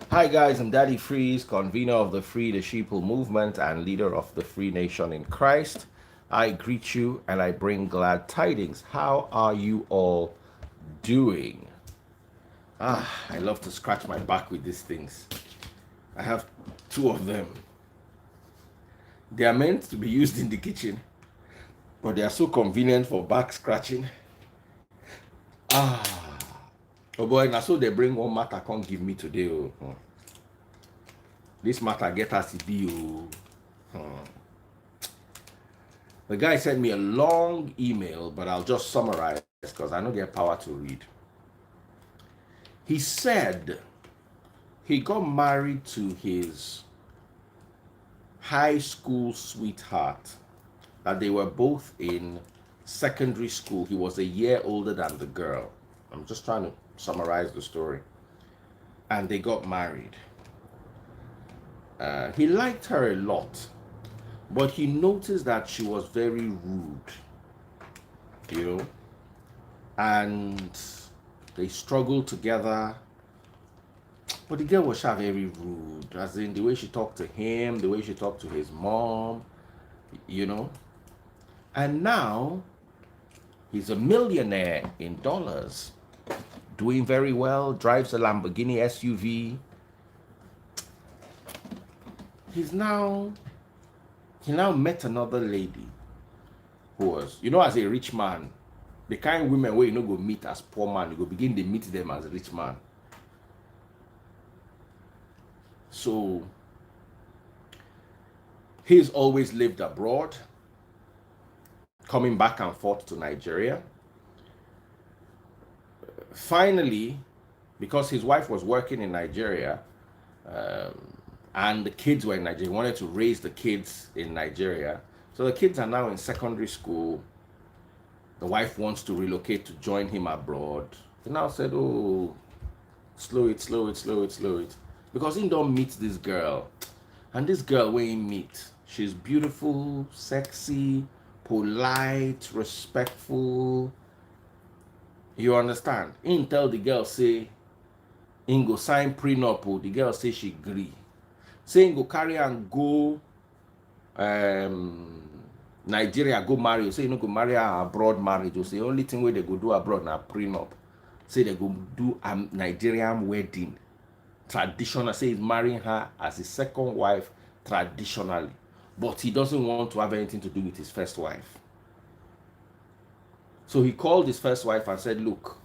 Hi guys, I'm Daddy Freeze, convener of the Free the Sheeple movement and leader of the Free Nation in Christ. I greet you and I bring glad tidings. How are you all doing? I love to scratch my back with these things. I have two of them. They are meant to be used in the kitchen, but they are so convenient for back scratching. Ah, oh boy, now so they bring one matter can't give me today. Oh. This matter get us to be. The guy sent me a long email, but I'll just summarize because I don't get power to read. He said he got married to his high school sweetheart, that they were both in secondary school. He was a year older than the girl. I'm just trying to summarize the story. And they got married. He liked her a lot, but he noticed that she was very rude, you know, and they struggled together. But the girl was very rude, as in the way she talked to him, the way she talked to his mom, you know. And now he's a millionaire in dollars, doing very well, drives a Lamborghini SUV. He now met another lady who was, as a rich man, the kind of women where you go meet as poor man, you go begin to meet them as a rich man. So he's always lived abroad, coming back and forth to Nigeria. Finally, because his wife was working in Nigeria, and the kids were in Nigeria, he wanted to raise the kids in Nigeria. So the kids are now in secondary school. The wife wants to relocate to join him abroad. He now said, oh, slow it. Because he don't meet this girl. And this girl, when he meet, she's beautiful, sexy, polite, respectful. You understand? He tell the girl, say, he go sign prenup. The girl say she agree. Say he go carry and go Nigeria, go marry. Say you no go marry her abroad marriage. You say only thing where they go do abroad na prenup. Say they go do a Nigerian wedding. Traditional. Say he's marrying her as his second wife traditionally. But he doesn't want to have anything to do with his first wife. So he called his first wife and said, look,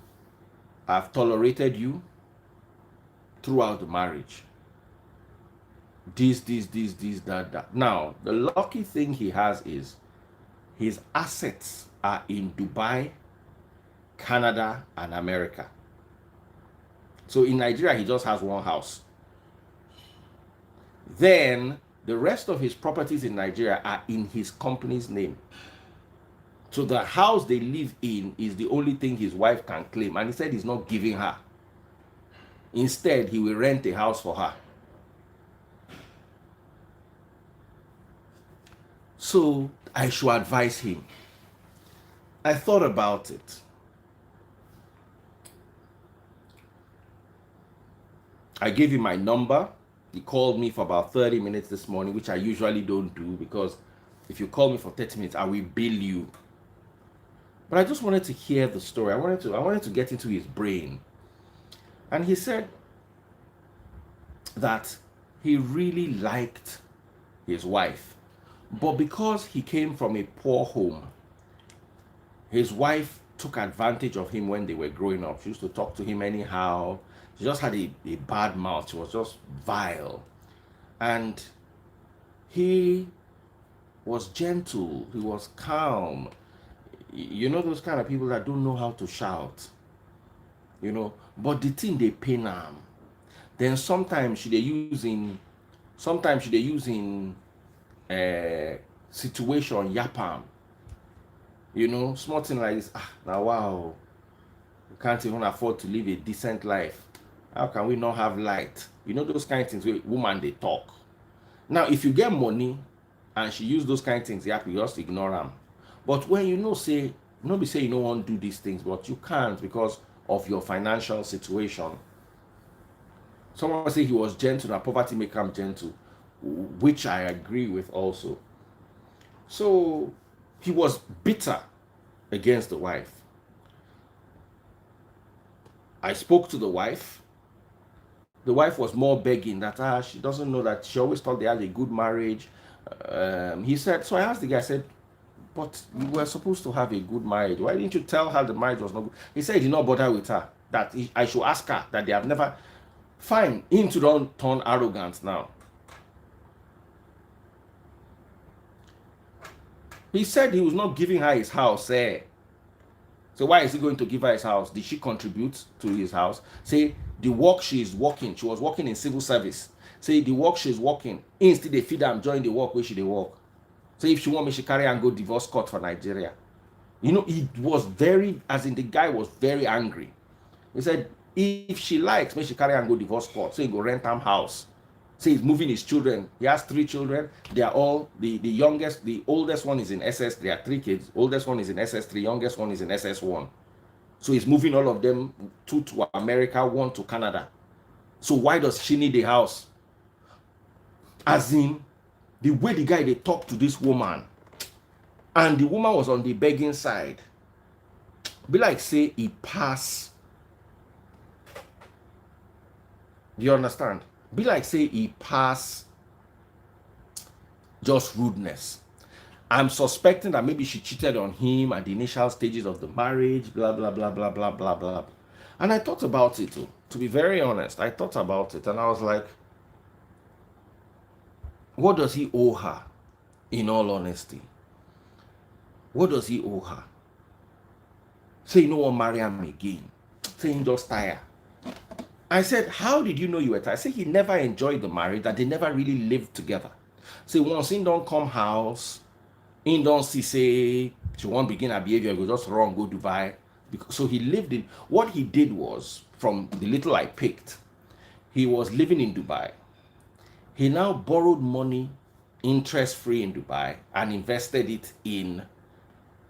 I've tolerated you throughout the marriage. This, that. Now, the lucky thing he has is his assets are in Dubai, Canada, and America. So in Nigeria, he just has one house. Then the rest of his properties in Nigeria are in his company's name. So the house they live in is the only thing his wife can claim. And he said he's not giving her. Instead, he will rent a house for her. So I should advise him. I thought about it. I gave him my number. He called me for about 30 minutes this morning, which I usually don't do because if you call me for 30 minutes, I will bill you. But I just wanted to hear the story. I wanted to get into his brain. And he said that he really liked his wife. But because he came from a poor home, his wife took advantage of him when they were growing up. She used to talk to him anyhow. She just had a bad mouth. She was just vile. And he was gentle. He was calm. You know those kind of people that don't know how to shout. But the thing they pain them. Then sometimes she they using situation yapam. Small thing like this. Now wow, we can't even afford to live a decent life. How can we not have light? Those kind of things where woman they talk. Now if you get money and she use those kind of things, you just ignore them. But when say nobody say you don't want to do these things, but you can't because of your financial situation. Someone say he was gentle, that poverty make him gentle, which I agree with also. So he was bitter against the wife. I spoke to the wife. The wife was more begging that she doesn't know that she always thought they had a good marriage. He said, so I asked the guy, I said, but you were supposed to have a good marriage. Why didn't you tell her the marriage was not good? He said he did not bother with her, that I should ask her, that they have never. Fine, him to don't turn arrogant now. He said he was not giving her his house. So why is he going to give her his house? Did she contribute to his house? Say the work she is working, she was working in civil service. Say the work she's working, instead they feed her, join the work where she they work. So if she want me, she carry and go divorce court for Nigeria. You know, he was very, as in the guy was very angry. He said, if she likes, may she carry and go divorce court. So he go rent him house. So he's moving his children. He has 3 children. They are all, the youngest, the oldest one is in SS. There are 3 kids. Oldest one is in SS3. Youngest one is in SS1. So he's moving all of them, 2 to America, 1 to Canada. So why does she need a house? As in, the way the guy, they talked to this woman, and the woman was on the begging side. Be like, say, he pass. Do you understand? Be like, say, he pass just rudeness. I'm suspecting that maybe she cheated on him at the initial stages of the marriage, blah, blah, blah, blah, blah, blah, blah. And I thought about it, too. To be very honest, I thought about it, and I was like, what does he owe her, in all honesty? What does he owe her? Say, you know what, marry him again. Say, he just tired. I said, how did you know you were tired? Say, he never enjoyed the marriage, that they never really lived together. Say, once he don't come house, he don't see, say, she won't begin her behavior, go just run, go Dubai. So he lived in, what he did was, from the little I picked, he was living in Dubai. He now borrowed money, interest-free in Dubai, and invested it in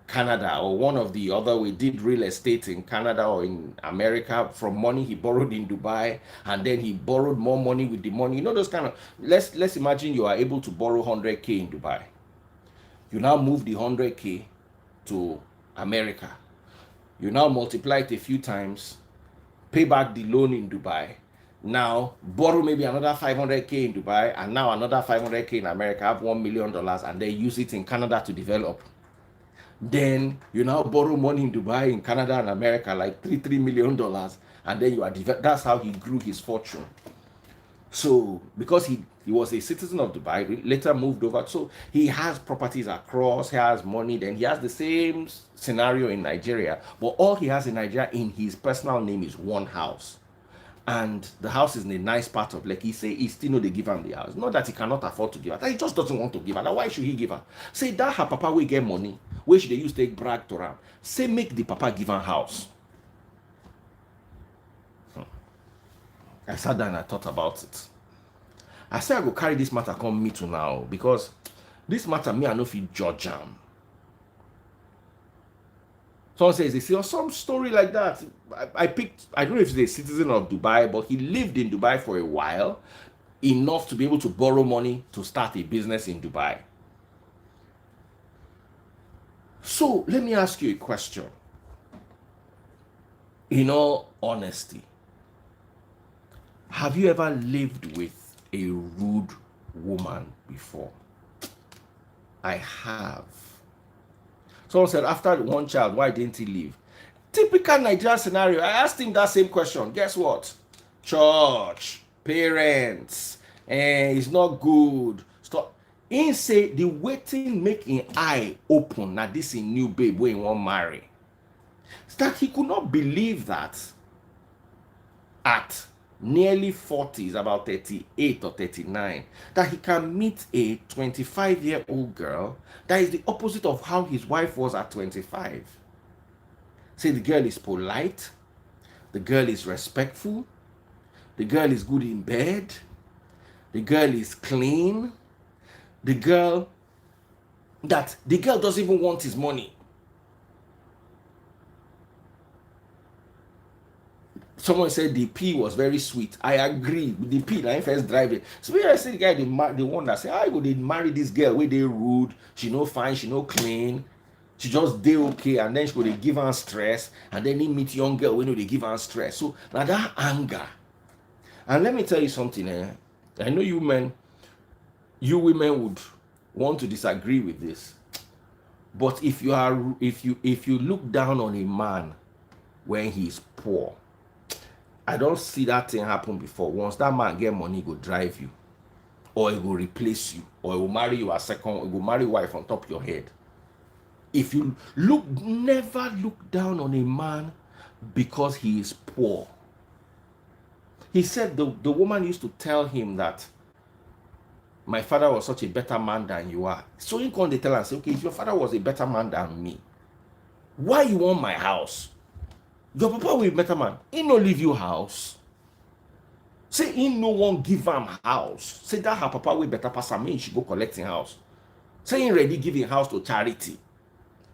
Canada, or one of the other. We did real estate in Canada or in America from money he borrowed in Dubai, and then he borrowed more money with the money. You know, those kind of, let's imagine you are able to borrow 100K in Dubai. You now move the 100K to America. You now multiply it a few times, pay back the loan in Dubai. Now borrow maybe another 500K in Dubai, and now another 500K in America, have $1 million, and then use it in Canada to develop. Then you now borrow money in Dubai, in Canada, and America, like $3 million, and then you are that's how he grew his fortune. So because he was a citizen of Dubai, later moved over, so he has properties across, he has money. Then he has the same scenario in Nigeria, but all he has in Nigeria in his personal name is one house, and the house is in a nice part of Lekki. He say he still know they give him the house. Not that he cannot afford to give her, he just doesn't want to give her. Now why should he give her? Say that her papa will get money, where should they use take brag to her? Say make the papa give her house. I sat down and I thought about it. I said I go carry this matter come me to now, because this matter me I know if you judge him. Someone says they say, or some story like that. I picked, I don't know if he's a citizen of Dubai, but he lived in Dubai for a while, enough to be able to borrow money to start a business in Dubai. So let me ask you a question. In all honesty, have you ever lived with a rude woman before? I have. Someone said, after one child, why didn't he leave? Typical Nigerian scenario. I asked him that same question. Guess what? Church, parents, it's not good. Stop. He say the waiting make him eye open. Now this is new babe where he won't marry. That he could not believe that at nearly 40s, about 38 or 39, that he can meet a 25-year-old girl that is the opposite of how his wife was at 25. Say the girl is polite, the girl is respectful, the girl is good in bed, the girl is clean, the girl doesn't even want his money. Someone said the P was very sweet. I agree. The P, I first drive it. So when I see the guy, the one that say, I go they marry this girl where they rude, she no fine, she no clean, she just dey okay, and then she go they give her stress, and then he meet young girl when they give her stress. So now that anger. And let me tell you something, I know you women would want to disagree with this. But if you look down on a man when he's poor, I don't see that thing happen before. Once that man get money, he go drive you, or he will replace you, or he will marry you as second, he will marry wife on top of your head. If you never look down on a man because he is poor. He said the woman used to tell him that my father was such a better man than you are. So he come dey tell and say, okay, if your father was a better man than me, why you want my house? Your papa will be a better man. He no leave you house. Say he no one give him house. Say that her papa will better pass him, he should go collecting house. Say he ready giving house to charity.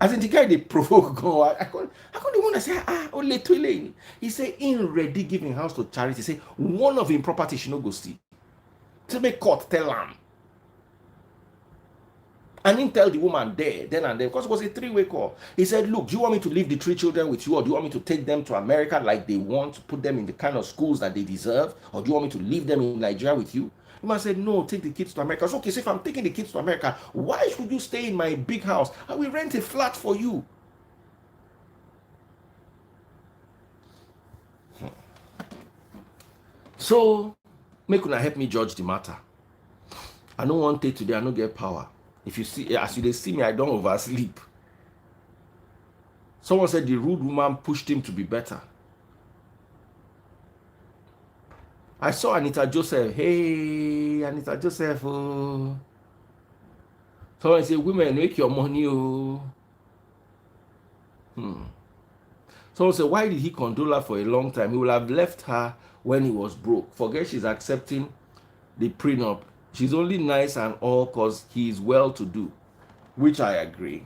As in the guy they provoke God. I can't the one that say only twilling. He say in ready giving house to charity. Say one of him property should not go see. To make court tell him. And he tell the woman there, then and there, because it was a three-way call. He said, look, do you want me to leave the 3 children with you, or do you want me to take them to America like they want, to put them in the kind of schools that they deserve, or do you want me to leave them in Nigeria with you? The man said, no, take the kids to America. So, okay, so if I'm taking the kids to America, why should you stay in my big house? I will rent a flat for you. So, make una help me judge the matter. I don't want it today, I don't get power. If you see, as you see me, I don't oversleep. Someone said the rude woman pushed him to be better. I saw Anita Joseph. Hey, Anita Joseph. Oh. Someone said, women, make your money. Oh. Someone said, why did he condole her for a long time? He would have left her when he was broke. Forget she's accepting the prenup. She's only nice and all because he is well-to-do, which I agree.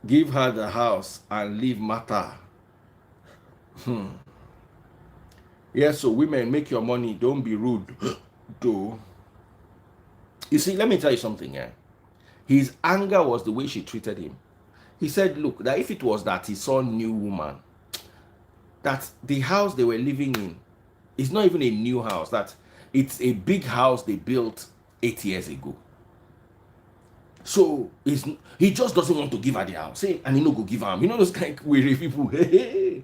Give her the house and leave matter. Yes, so women, make your money. Don't be rude. Though. You see, let me tell you something. His anger was the way she treated him. He said, look, that if it was that he saw a new woman, that the house they were living in is not even a new house, that it's a big house they built 8 years ago. So he just doesn't want to give her the house. Say, and he no go give her. You know those kind of weary people. He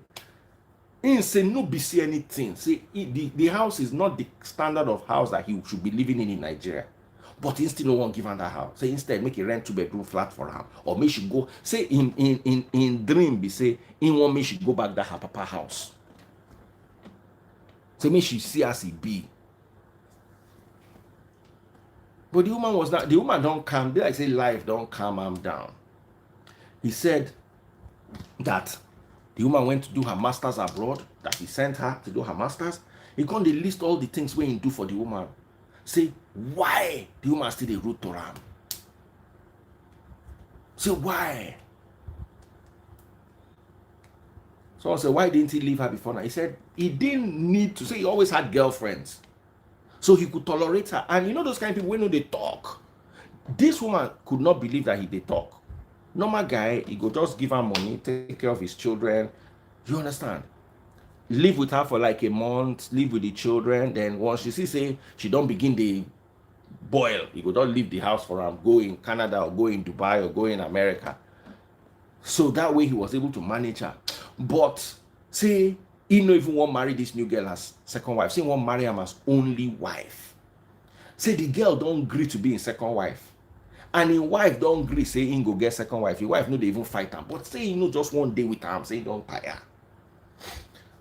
say no be see anything. Say the house is not the standard of house that he should be living in Nigeria. But he still no want give her that house. Say instead make a rent 2-bedroom flat for her. Or make she go. Say in dream be say in one make she go back to her papa house. Say make she see as he be. But the woman was not, the woman don't calm, they like say life don't calm him down. He said that the woman went to do her masters abroad, that he sent her to do her masters. He can't list all the things where he do for the woman. Say, why the woman still the root to him? Say, why? Someone said, why didn't he leave her before now? He said, he didn't need to. Say, he always had girlfriends. So he could tolerate her. And you know those kind of people, when they talk. This woman could not believe that they talk. Normal guy, he could just give her money, take care of his children. You understand? Live with her for like a month, live with the children. Then once she see, say, she don't begin the boil. He could not leave the house for him, go in Canada or go in Dubai or go in America. So that way he was able to manage her. But, say, he no even want to marry this new girl as second wife. Say he want to marry him as only wife. Say the girl don't agree to be in second wife. And his wife don't agree, say he go get second wife. His wife no they even fight him. But say he no just one day with him, say he don't tire.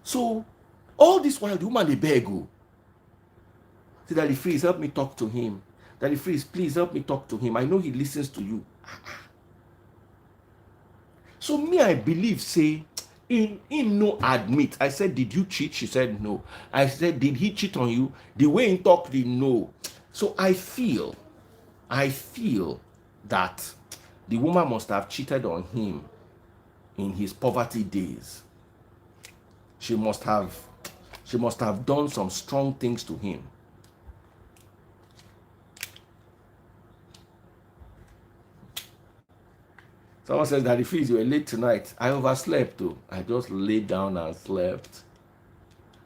So, all this while the woman they beg go. Say Daddy Freeze, help me talk to him. Daddy Freeze, please help me talk to him. I know he listens to you. So me, I believe, say, in no admit. I said, did you cheat? She said no. I said, did he cheat on you? The way he talked, he no. So I feel that the woman must have cheated on him in his poverty days. she must have done some strong things to him. Someone says, Daddy Fizz, you were late tonight. I overslept though. I just laid down and slept.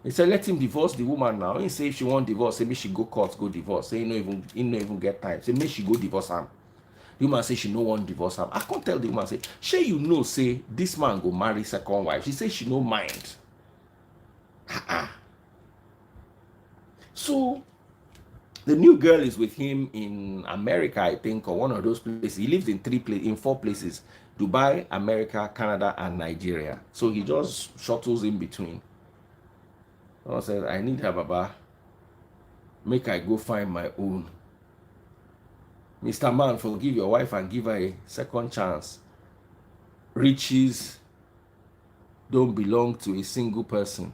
He said, let him divorce the woman now. He say if she want divorce, say me she go court, go divorce. Say he no even get time. Say me she go divorce him. The woman say she no want divorce him. I can't tell the woman, say, she you know, say this man go marry second wife. She say she no mind. So the new girl is with him in America, I think, or one of those places. He lives in 4 places: Dubai, America, Canada, and Nigeria. So he just shuttles in between. Someone says, I need her, Baba. Make I go find my own. Mr. Man, forgive your wife and give her a second chance. Riches don't belong to a single person.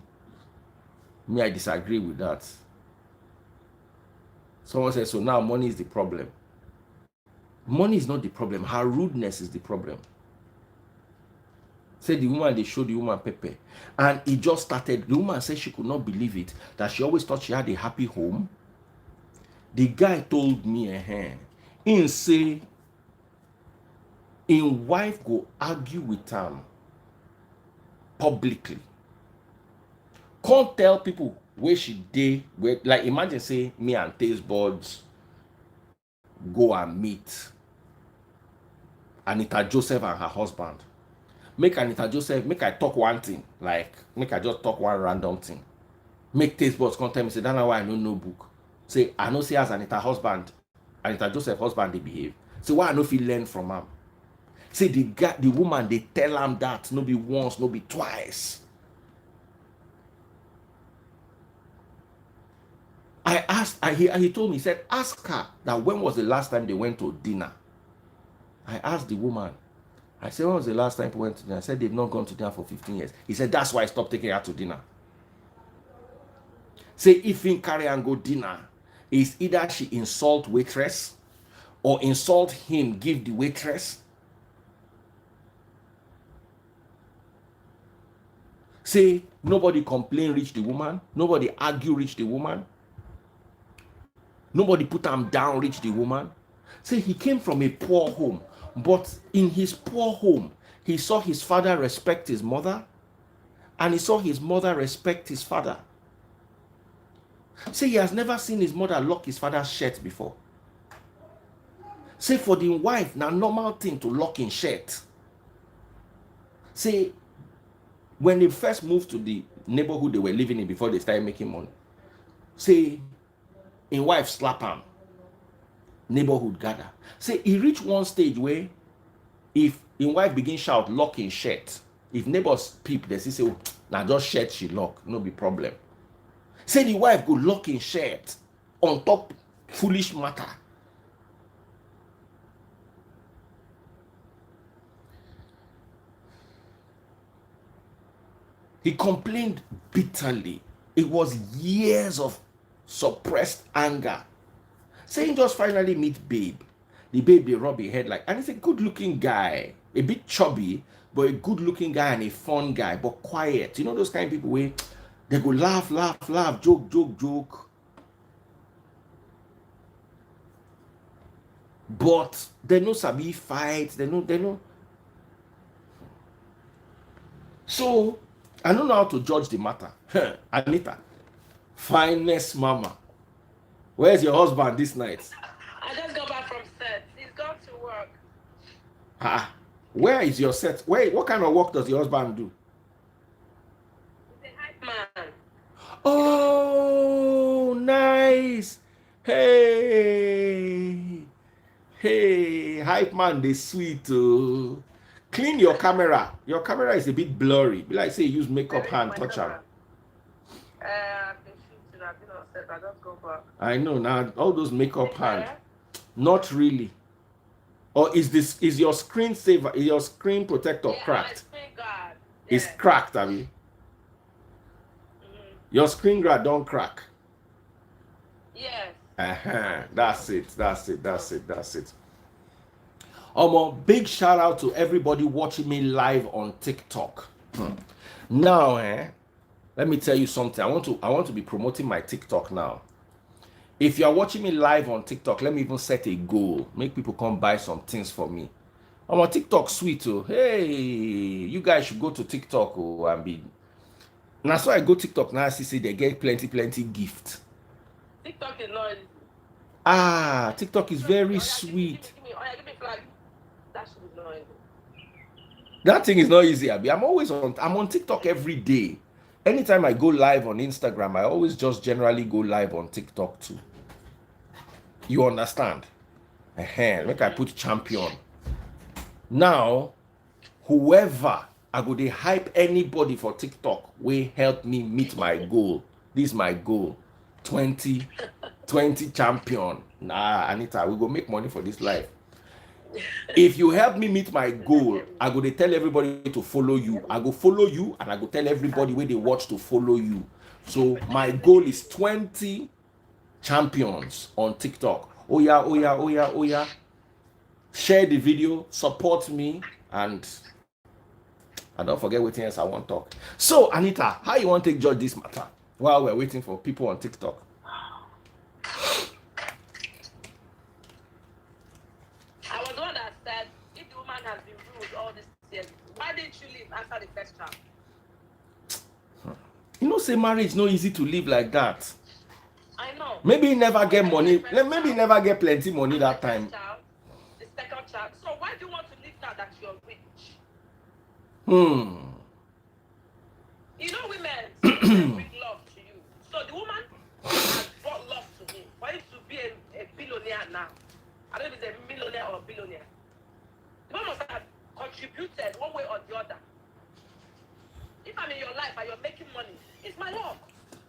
Me, I disagree with that. Someone says, so now money is the problem. Money is not the problem. Her rudeness is the problem. Say the woman, they showed the woman pepper. And it just started. The woman said she could not believe it, that she always thought she had a happy home. The guy told me, he say, in wife go argue with him publicly. Can't tell people where she did, where, like imagine say me and Taste Buds go and meet Anita Joseph and her husband. Make Anita Joseph, make I talk one thing, like make I just talk one random thing. Make Taste Buds come tell me, say that's why I know no book. Say I know say as Anita Joseph husband they behave. Say why I know feel learn from him. Say the woman they tell him that no be once, no be twice. I asked, he told me, he said, ask her that when was the last time they went to dinner. I asked the woman, I said, when was the last time we went to dinner? I said, they've not gone to dinner for 15 years. He said, that's why I stopped taking her to dinner. Say, if he carry and go dinner, is either she insult waitress or insult him, give the waitress. Say, nobody complain, reach the woman. Nobody argue, reach the woman. Nobody put him down, reach the woman. Say he came from a poor home, but in his poor home, he saw his father respect his mother, and he saw his mother respect his father. Say he has never seen his mother lock his father's shirt before. Say for the wife, now normal thing to lock in shirt. Say when they first moved to the neighborhood they were living in before they started making money, say in wife slap him, neighborhood gather. Say he reached one stage where if in wife begin shout lock in shirt, if neighbors peep, they say, oh, now just shirt she lock, no be problem. Say the wife go lock in shirt on top foolish matter. He complained bitterly. It was years of suppressed anger. Saying just finally meet babe. The babe they rub his head like, and he's a good looking guy, a bit chubby, but a good looking guy and a fun guy, but quiet. You know those kind of people where they go laugh, joke. But they no sabi fight, they know. So I don't know how to judge the matter. Anita, finest mama. Where's your husband this night? I just got back from set. He's gone to work. Where is your set? Wait, what kind of work does your husband do? He's a hype man. Oh, nice. Hey, hype man, they sweet. Clean your camera. Your camera is a bit blurry. Be like say use makeup hand touch her. I've been shooting. I've been on set. I just go back. I know now. All those makeup hand. Not really. Or is your screen saver? Is your screen protector cracked? Yeah. It's cracked, I mean. Your screen guard don't crack. Yes. That's it. Big shout out to everybody watching me live on TikTok. Now, Let me tell you something. I want to be promoting my TikTok now. If you are watching me live on TikTok, let me even set a goal. Make people come buy some things for me. I'm on TikTok sweet. Oh, hey, you guys should go to TikTok and be. Now, so I go TikTok now. I see they get plenty gift. TikTok is not easy. Ah, TikTok is very sweet. Give me flag. That shit is not easy. That thing is not easy, Abby. I'm on TikTok every day. Anytime I go live on Instagram, I always just generally go live on TikTok too. You understand? Make I put champion. Now, whoever I go they hype anybody for TikTok will help me meet my goal. This is my goal. 20 champion. Nah, Anita, we go make money for this life. If you help me meet my goal, I go to tell everybody to follow you. I go follow you and I go tell everybody where they watch to follow you. So my goal is 20 champions on TikTok. Oh yeah. Share the video, support me, and don't forget what else I want to talk. So Anita, how you want to take judge this matter while we're waiting for people on TikTok? I was the one that said, if the woman has been rude all this years, why didn't you leave after the first child? You know, say marriage no easy to live like that. I know. Maybe never get money. Maybe never get plenty money that time. The second child. So why do you want to leave now that you're rich? You know, women bring love to you. So the woman has brought love to me. For him to be a billionaire now. I don't know if he's a millionaire or a billionaire. The woman must have contributed one way or the other. If I'm in your life and you're making money, it's my love.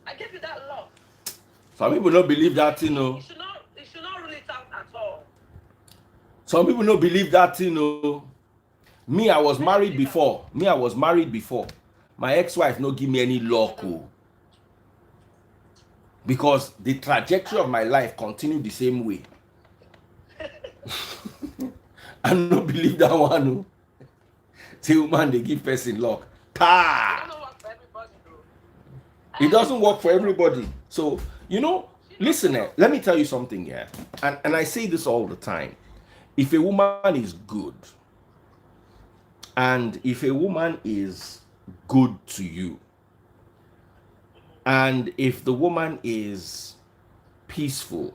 I gave you that love. Some people don't believe that, you know. You should not rule it out at all. Some people don't believe that, you know. Me, I was married before. My ex-wife no give me any luck. Because the trajectory of my life continued the same way. I don't believe that one. Say, woman, they give person luck. It doesn't work for everybody. So, you know, listen, let me tell you something here. And I say this all the time. If a woman is good, and if a woman is good to you, and if the woman is peaceful,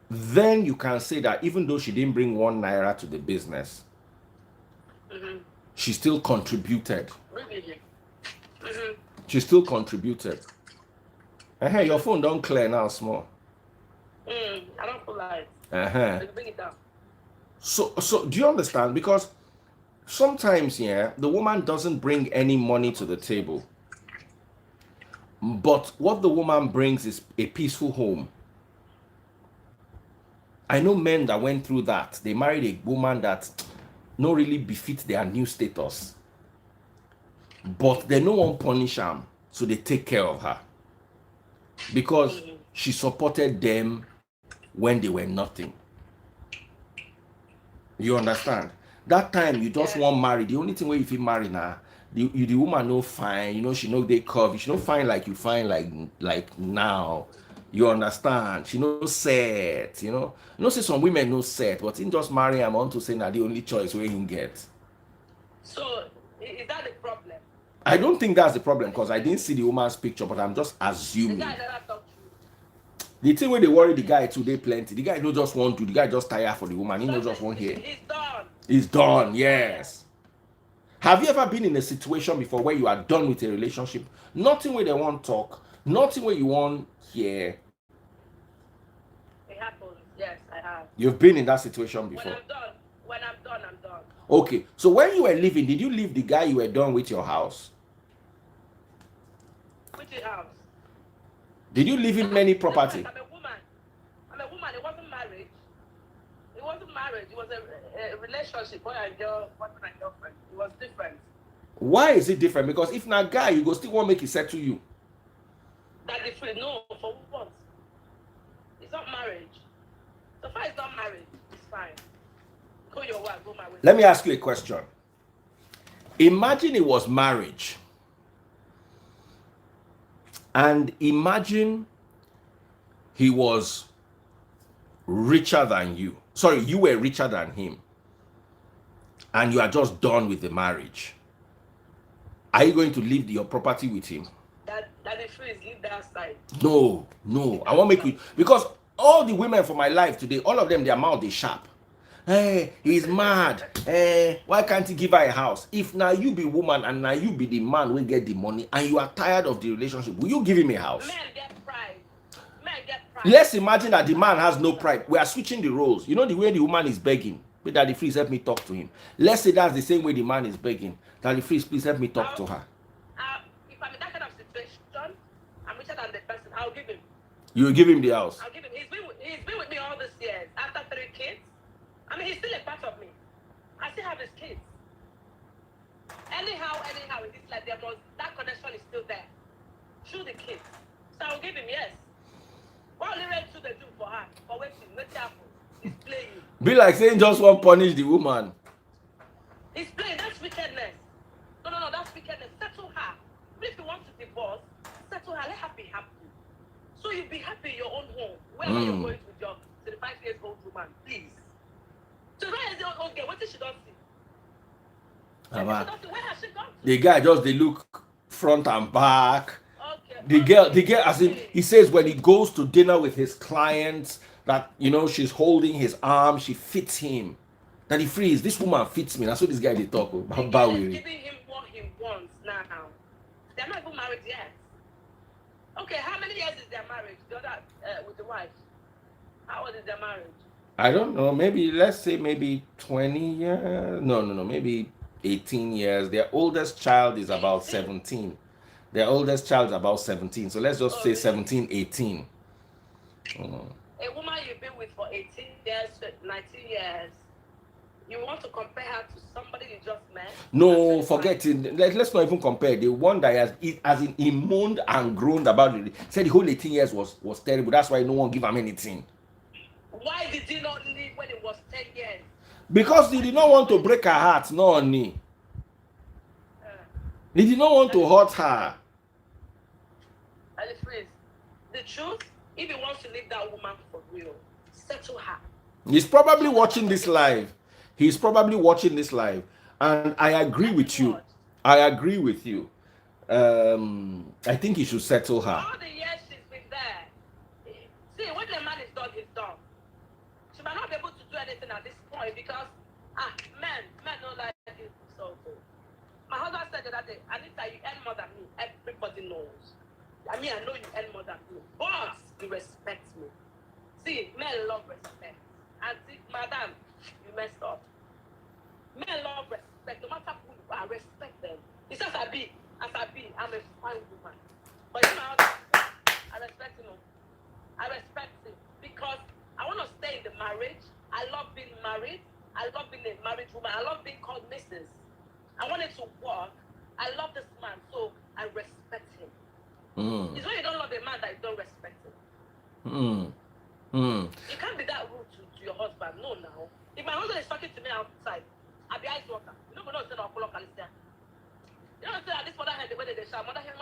then you can say that even though she didn't bring 1 naira to the business, she still contributed. She still contributed. Hey, your phone don't clear now, small. I don't feel like. Bring it down. So do you understand? Because sometimes, the woman doesn't bring any money to the table. But what the woman brings is a peaceful home. I know men that went through that. They married a woman that no really befit their new status. But they no one punish them, so they take care of her. Because she supported them when they were nothing. You understand? That time you just want marry. The only thing where you feel marry now, the woman no fine. You know she know they curvy. She no fine like you fine like now. You understand? She no set. You know. No say some women no set, but in just marry I'm on to say now the only choice where you get. So is that the problem? I don't think that's the problem because I didn't see the woman's picture, but I'm just assuming. The guy never talked to you. The thing where they worry the guy today plenty. The guy no just want to. The guy just tired for the woman. He no just want here. He's done. He's done. Yes. Have you ever been in a situation before where you are done with a relationship? Nothing where they want talk. Nothing where you want hear. It happens. Yes, I have. You've been in that situation before. When I'm done, I'm done. Okay. So when you were living, did you leave the guy you were done with your house? Which house? Did you leave him any property? I'm a woman. It wasn't marriage. It wasn't marriage. It was a relationship. Boy and girl, boyfriend and girlfriend. It was different. Why is it different? Because if not guy, you go still want to make it settle you. That different. No, for what? It's not marriage. So far it's not marriage. It's fine. Go your way, go my way. Let me ask you a question. Imagine it was marriage. And imagine he was richer than you. Sorry, you were richer than him. And you are just done with the marriage. Are you going to leave your property with him? That the phrase leave that side. No, no. I won't make you, because all the women for my life today, all of them, their mouth is sharp. Hey, he's mad. Hey, why can't he give her a house? If now you be woman and now you be the man will get the money and you are tired of the relationship, will you give him a house? Men get pride. Men get pride. Let's imagine that the man has no pride. We are switching the roles. You know the way the woman is begging. But Daddy, please help me talk to him. Let's say that's the same way the man is begging. Daddy, please help me talk to her. If I'm in that kind of situation, I'm richer than the person. I'll give him. You will give him the house. I'll give him. He's been with me all these years. After 3 kids, I mean, he's still a part of me. I still have his kids. Anyhow, in this life, that connection is still there. Through the kids. So I'll give him, yes. What only Red 2 they do for her? For waiting, what's happened? He's playing. Be like saying just won't punish the woman. He's playing. That's wickedness. No, that's wickedness. Settle her. If you want to divorce, settle her. Let her be happy. So you'll be happy in your own home. Wherever you're going with your 35-year-old woman, please. So where is the old girl? What did she don't see? Where has she gone to? The guy just they look front and back. Okay. The girl, as in he says when he goes to dinner with his clients, that she's holding his arm, she fits him. That he frees. This woman fits me. That's what this guy they talk about. Giving him what he wants now. They're not even married yet. Okay, how many years is their marriage? The other with the wife. How old is their marriage? I don't know. Maybe let's say maybe 20 years. No. Maybe 18 years. Their oldest child is about 17. Their oldest child is about 17. So let's just say 17, 18. A woman you've been with for 18 years, 19 years, you want to compare her to somebody you just met? No, forget it. Let's not even compare. The one that he moaned and groaned about it. Said the whole 18 years was terrible. That's why no one give him anything. Why did he not leave when it was 10 years? Because he did not want to break her heart, no only. He did not want to hurt her. And the truth, if he wants to leave that woman for real, settle her. He's probably watching this live. And I agree with you. I think he should settle her. All the years she's been there. See, when the man is done, he's done. She might not be able to do anything at this point because men don't like it. So my husband said the other day, Anita, you earn more than me. Everybody knows. I mean, I know you earn more than me, but you respect me. See, men love respect. And see, madam, you messed up. Men love respect. No matter who you are, respect them. It's just I'm a fine woman. But you know, I respect him. I respect him because I want to stay in the marriage. I love being married. I love being a married woman. I love being called Mrs. I want it to work. I love this man, so I respect him. It's when you don't love a man that you don't respect him. You can't be that rude to your husband. No, now. If my husband is talking to me outside, I'll be ice water. You know, it's not a Calicia. You know, say this mother hand the way they shout, mother hand.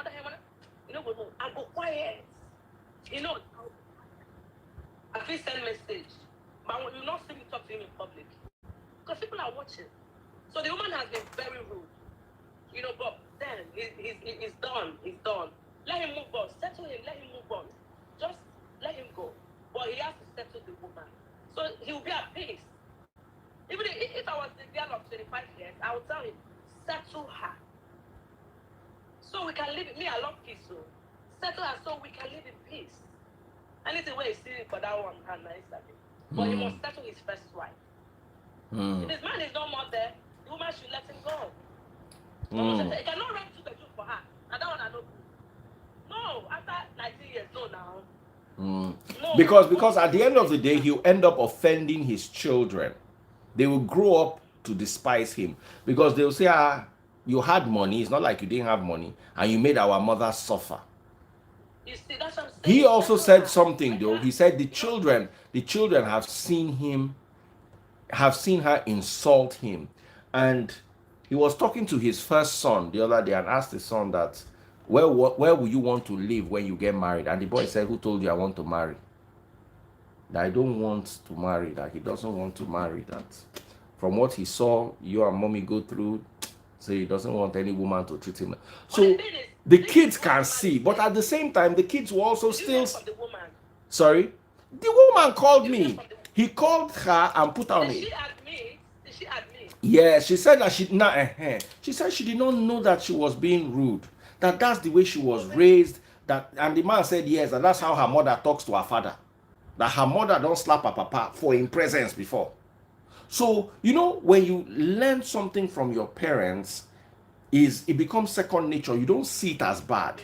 You know, I go quiet. You know, I feel send message, but you will not see me talk to him in public because people are watching. So the woman has been very rude. You know, but then he's done. He's done. Let him move on. Settle him. Let him move on. Just let him go. But he has to settle the woman. So he will be at peace. Even if I was the girl of 25 years, I would tell him, settle her. So we can live. Me, I love peace. So settle her so we can live in peace. Anything where he's sitting for that one, but he must settle his first wife. If this man is no more there, the woman should let him go. He cannot rent to the truth for her. And that one I know. No, after 19 years, no now. No. Because at the end of the day, he'll end up offending his children. They will grow up to despise him because they'll say, you had money. It's not like you didn't have money, and you made our mother suffer. You see, that's what I'm saying. He also said something though. He said the children have seen her insult him, and he was talking to his first son the other day and asked his son that, where will you want to live when you get married? And the boy said, who told you I want to marry? That I don't want to marry, that he doesn't want to marry, that from what he saw you and mommy go through, so he doesn't want any woman to treat him. So the kids can see, but at the same time, the kids will also still. Sorry? The woman called me. He called her and put her on it. Did she admit? Did she admit? Yeah, she said that she said she did not know that she was being rude. That's the way she was raised. And the man said yes, and that's how her mother talks to her father. That her mother don't slap her papa for in presence before. So, when you learn something from your parents, it becomes second nature. You don't see it as bad.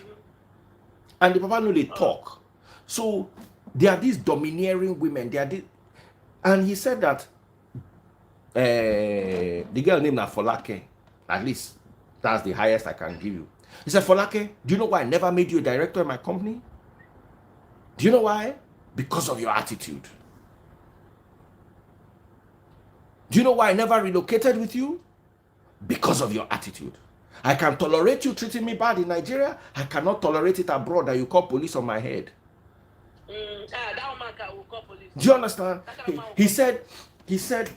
And the papa know they talk. So there are these domineering women. And he said that the girl named Folake, at least that's the highest I can give you. He said, Folake, do you know why I never made you a director in my company? Do you know why? Because of your attitude. Do you know why I never relocated with you? Because of your attitude. I can tolerate you treating me bad in Nigeria. I cannot tolerate it abroad that you call police on my head. That woman will call police. Do you understand? He said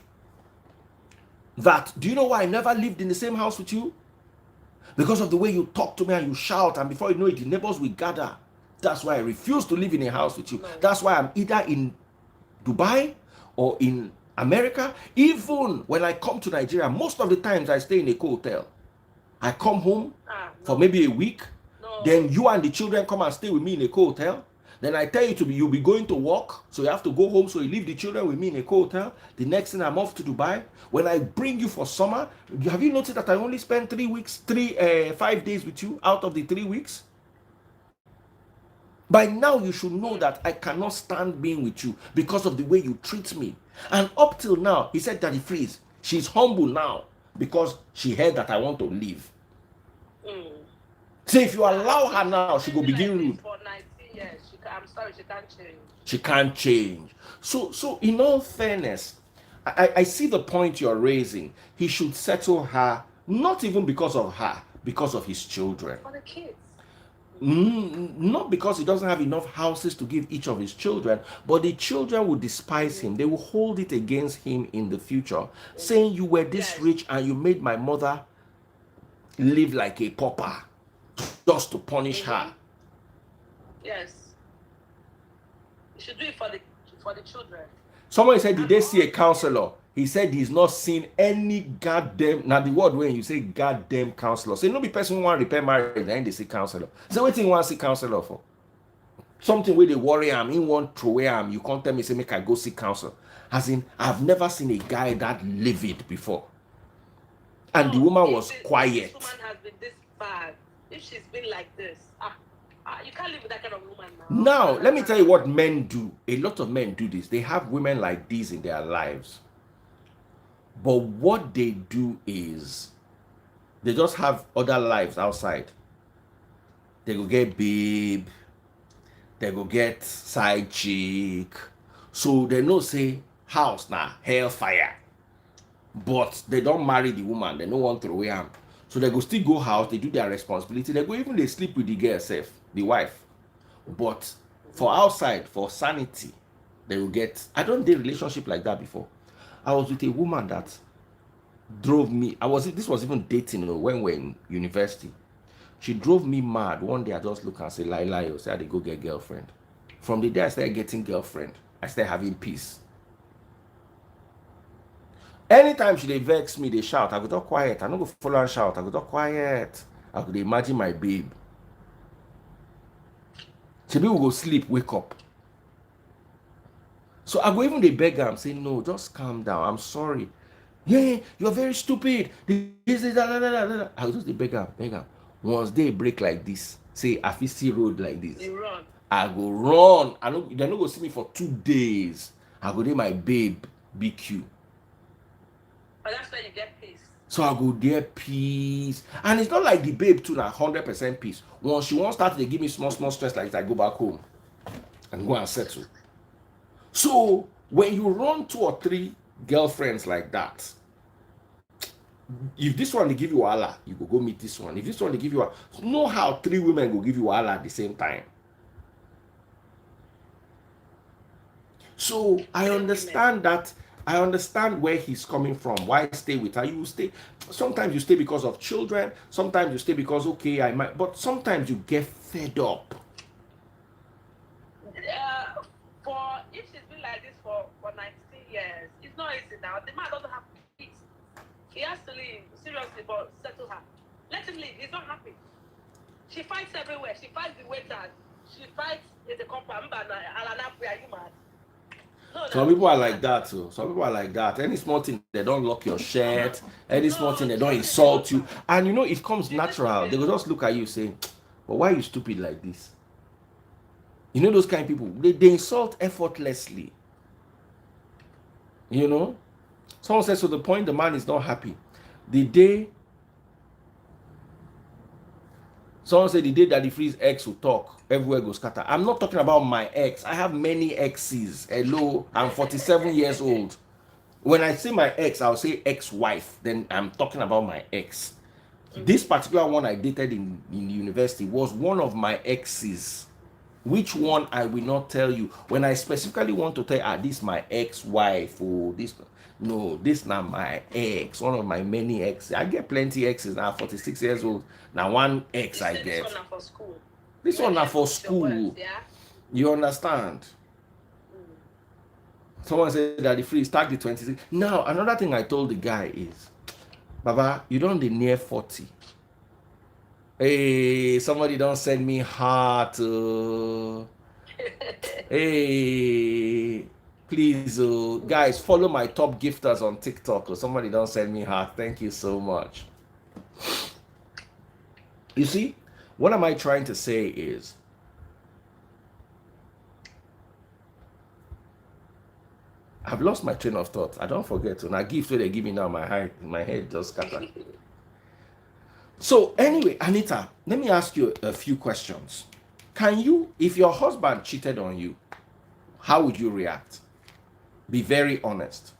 that, do you know why I never lived in the same house with you? Because of the way you talk to me and you shout, and before you know it, the neighbors will gather. That's why I refuse to live in a house with you. No. That's why I'm either in Dubai or in America. Even when I come to Nigeria, most of the times I stay in a hotel. I come home for maybe a week. Then you and the children come and stay with me in a hotel. Then I tell you you'll be going to work, so you have to go home, so you leave the children with me in a hotel. The next thing I'm off to Dubai. When I bring you for summer, have you noticed that I only spend 5 days with you out of the 3 weeks? By now, you should know that I cannot stand being with you because of the way you treat me. And up till now, he said, Daddy Freeze, she's humble now because she heard that I want to leave. So if you allow her now, she will begin rude. For 19 years, I'm sorry, she can't change. She can't change. So in all fairness, I see the point you're raising. He should settle her, not even because of her, because of his children. For the kids. Not because he doesn't have enough houses to give each of his children, but the children will despise him. They will hold it against him in the future, saying you were this rich and you made my mother live like a pauper just to punish her. Yes. You should do it for the children. Someone said, did they see a counselor? He said he's not seen any goddamn. Now the word when you say goddamn counselor, say no be person who want to repair marriage, then they say counselor. So what thing you want to see counselor for? Something where they worry him, he won't throw him. You can't tell me say make I go see counselor. As in, I've never seen a guy that livid before. And the woman was quiet. This woman has been this bad. If she's been like this, you can't live with that kind of woman now. Now, let me tell you what men do. A lot of men do this. They have women like these in their lives. But what they do is they just have other lives outside. They go get babe. They go get side chick. So they know say house now hellfire. But they don't marry the woman. They don't want to throw him. So they go still go house. They do their responsibility. They go even they sleep with the girl self, the wife. But for outside, for sanity, they will get. I don't date relationship like that before. I was with a woman that drove me. This was even dating when we were in university. She drove me mad. One day I just look and say, lie, say I go get girlfriend. From the day I started getting girlfriend, I started having peace. Anytime she vex me, they shout. I go talk quiet. I don't go follow and shout. I go talk quiet. I could imagine my babe. She will go sleep, wake up. So I go even they beg her. I'm saying, no, just calm down. I'm sorry. Yeah, you're very stupid. This is I go just beg her. Once they break like this, say I feel see road like this. They run. I go run. They're not gonna see me for 2 days. I go there my babe BQ. But that's where you get peace. So I go there peace. And it's not like the babe too, like 100% peace. Once she won't start, they give me small stress like that, I go back home and go and settle. So when you run 2 or 3 girlfriends like that, if this one they give you Allah, you go meet this one. If this one they give you know how 3 women will give you Allah at the same time. So I understand that. I understand where he's coming from. Why stay with her? You stay. Sometimes you stay because of children. Sometimes you stay because okay, I might. But sometimes you get fed up. For if she's been like this for 19 years, it's not easy now. The man doesn't have peace. He has to leave seriously, but settle her. Let him leave. He's not happy. She fights everywhere. She fights the waiters. She fights in the compound. Are you mad? No, Some people are like that too. Some people are like that. Any small thing, they don't lock your shirt. Any small thing, they don't insult you. And you know, it comes natural. They will just look at you saying, but why are you stupid like this? You know those kind of people, they insult effortlessly. You know? Someone says, to the point the man is not happy. The day, someone said the day that the freeze ex will talk, everywhere goes scatter. I'm not talking about my ex. I have many exes. Hello, I'm 47 years old. When I say my ex, I'll say ex-wife. Then I'm talking about my ex. This particular one I dated in university was one of my exes. Which one I will not tell you. When I specifically want to tell this my ex-wife or this, no, this not my ex, one of my many exes. I get plenty exes now, 46 years old. Now one ex I get. This one for school. This one not for school. Words, yeah? You understand? Someone said that the free start the 26. Now, another thing I told the guy is, Baba, you don't be near 40. Hey, somebody don't send me heart. Hey, please, guys, follow my top gifters on TikTok. Or somebody don't send me heart. Thank you so much. You see, what am I trying to say is, I've lost my train of thought. I don't forget. When I give to they give me now, my head just scattered. So anyway, Anita, let me ask you a few questions. Can you, if your husband cheated on you, how would you react? Be very honest.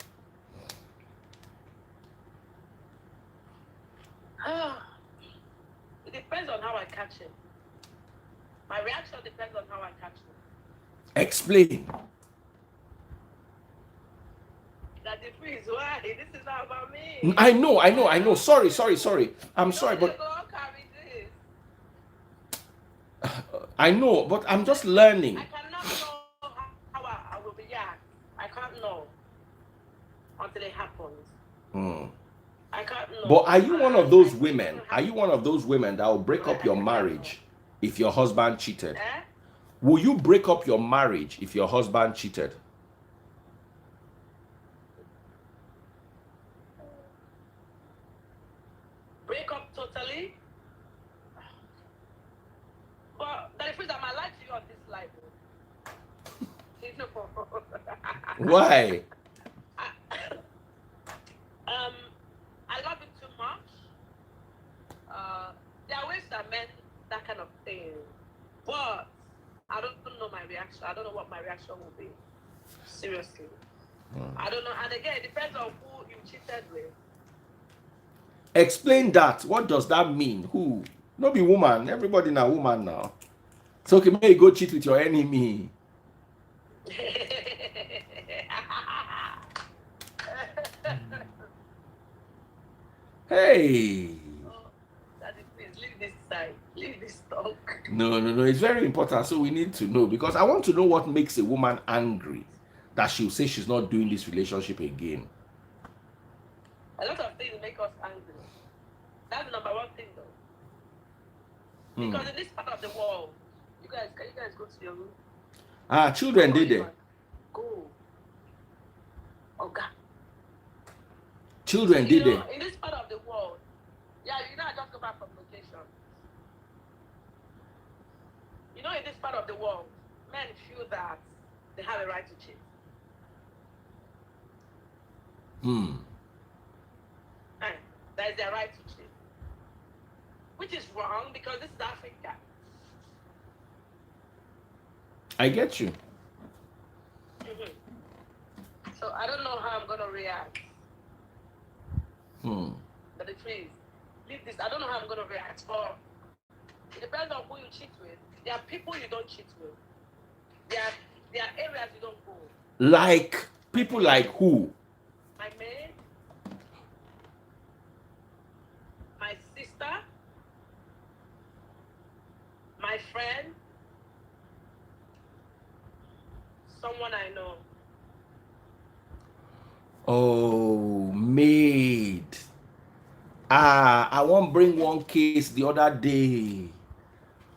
It depends on how I catch him. My reaction depends on how I catch him. Explain. That the freeze, why? This is not about me. I know. Sorry. I'm sorry, but I know, but I'm just learning. I cannot know how I will react. I can't know until it happens. I can't know. But are you one of those women? Are you one of those women that will break up your marriage if your husband cheated? Will you break up your marriage if your husband cheated? Break up totally? But that is that my life to you on this life. Why? I love him too much. There are ways that men that kind of thing. But I don't know my reaction. I don't know what my reaction will be. Seriously. I don't know. And again, it depends on who you cheated with. Explain that. What does that mean? Who? No be woman. Everybody na woman now. So okay, may you go cheat with your enemy. Hey. Oh, Daddy, please leave this side. Leave this talk. No. It's very important. So we need to know, because I want to know what makes a woman angry that she'll say she's not doing this relationship again. A lot of things make us angry. That's the number one thing, though. Because in this part of the world, can you guys go to your room? Children did it. Go. Oh God. Children did it. In this part of the world, I just go back from vacation. In this part of the world, men feel that they have a right to cheat. That is their right to cheat. Which is wrong, because this is Africa. I get you. So I don't know how I'm going to react. That the freeze. Leave this. I don't know how I'm gonna react. But it depends on who you cheat with. There are people you don't cheat with. There are areas you don't go. Like people like who? My maid, my sister, my friend, someone I know. Oh, maid. I won't bring one case the other day.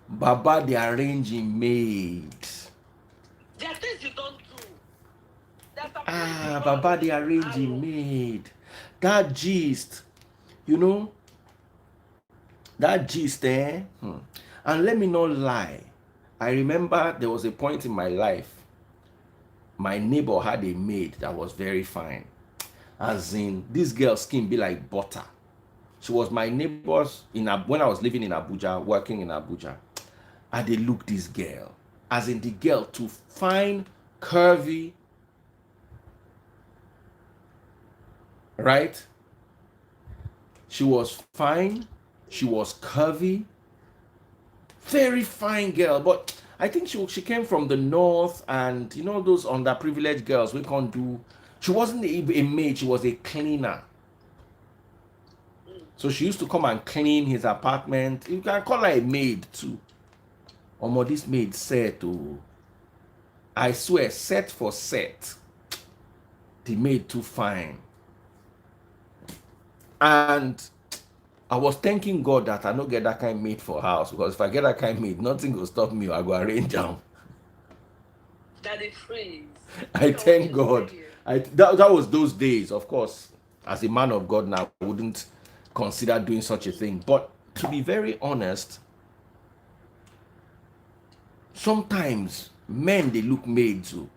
Baba, they arranging maid. There are things you don't do. There's some things you Baba, they don't do. arranging maid. That gist, you know, that gist, eh? And let me not lie. I remember there was a point in my life, my neighbor had a maid that was very fine. As in, this girl's skin be like butter. She was my neighbor's when I was living in Abuja, working in Abuja. And they look this girl. As in the girl too fine, curvy, right? She was fine, she was curvy, very fine girl. But I think she came from the north, and you know those underprivileged girls we can't do. She wasn't a maid, she was a cleaner. So she used to come and clean his apartment. You can call her a maid too. This maid said to, I swear, set for set, the maid too fine. And I was thanking God that I don't get that kind of maid for house, because if I get that kind of maid, nothing will stop me. I go arrange down. That is freeze. I thank God. That was those days, of course. As a man of God now, I wouldn't consider doing such a thing. But to be very honest, sometimes men, they look maids too.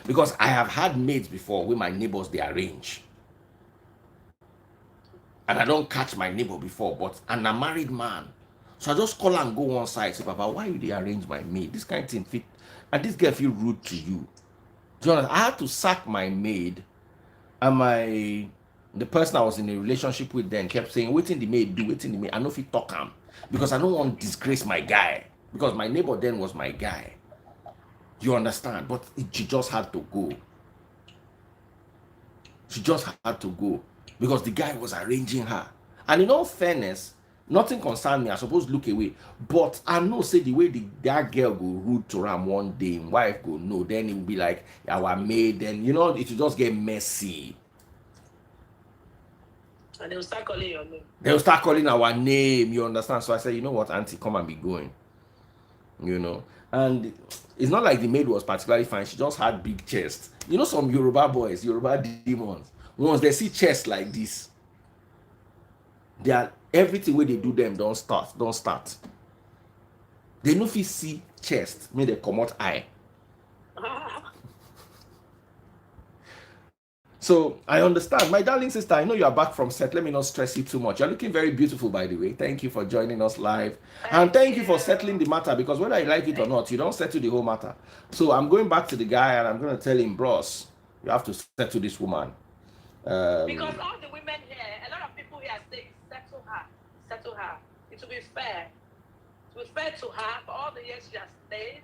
Because I have had maids before with my neighbors, they arrange. And I don't catch my neighbor before, but I'm a married man. So I just call and go one side, say, Papa, why you they arrange my maid? This kind of thing fit. And this girl feel rude to you. Do you know, I had to sack my maid, and the person I was in a relationship with then kept saying, waiting the maid, do waiting the maid. I know if you talk him, because I don't want to disgrace my guy. Because my neighbor then was my guy. You understand? But she just had to go. She just had to go. Because the guy was arranging her. And in all fairness, nothing concerned me. I suppose look away. But I know, say the way that girl go rude to him one day, wife go no, then it will be like our maid, then you know, it will just get messy. And they'll start calling your name. They'll start calling our name, you understand? So I said, you know what, auntie, come and be going. You know. And it's not like the maid was particularly fine. She just had big chest. You know, some Yoruba boys, Yoruba demons, once they see chest like this, they are everything where they do them don't start. They no fit see chest, may they come out eye. So I understand. My darling sister, I know you are back from set. Let me not stress you too much. You're looking very beautiful, by the way. Thank you for joining us live. And thank you for settling the matter, because whether you like it or not, you don't settle the whole matter. So I'm going back to the guy and I'm going to tell him, bros, you have to settle this woman. Because all the women here, a lot of people here say, settle her. It will be fair. It will be fair to her for all the years she has stayed.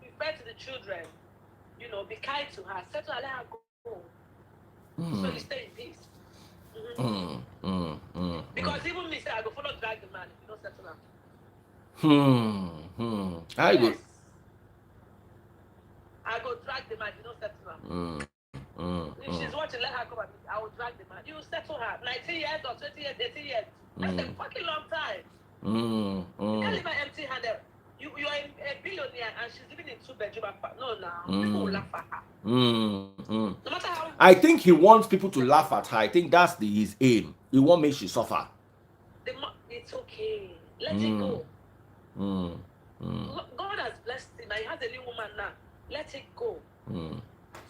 Be fair to the children. You know, be kind to her. Settle her, let her go. So you stay in peace. Because even me say I go follow drag the man if you don't settle her. I go. I go drag the man if you don't settle her. If she's watching, let her come at me. I will drag the man. You settle her. 19 years or 20 years, 18 years. That's a fucking long time. You can't leave her empty-handed. You're a billionaire and she's living in 2-bedroom apartment. No, people will laugh at her. No matter how. I think he wants people to laugh at her. I think that's his aim. He won't make she suffer. It's okay. Let it go. God has blessed him. He has a new woman now. Let it go. Let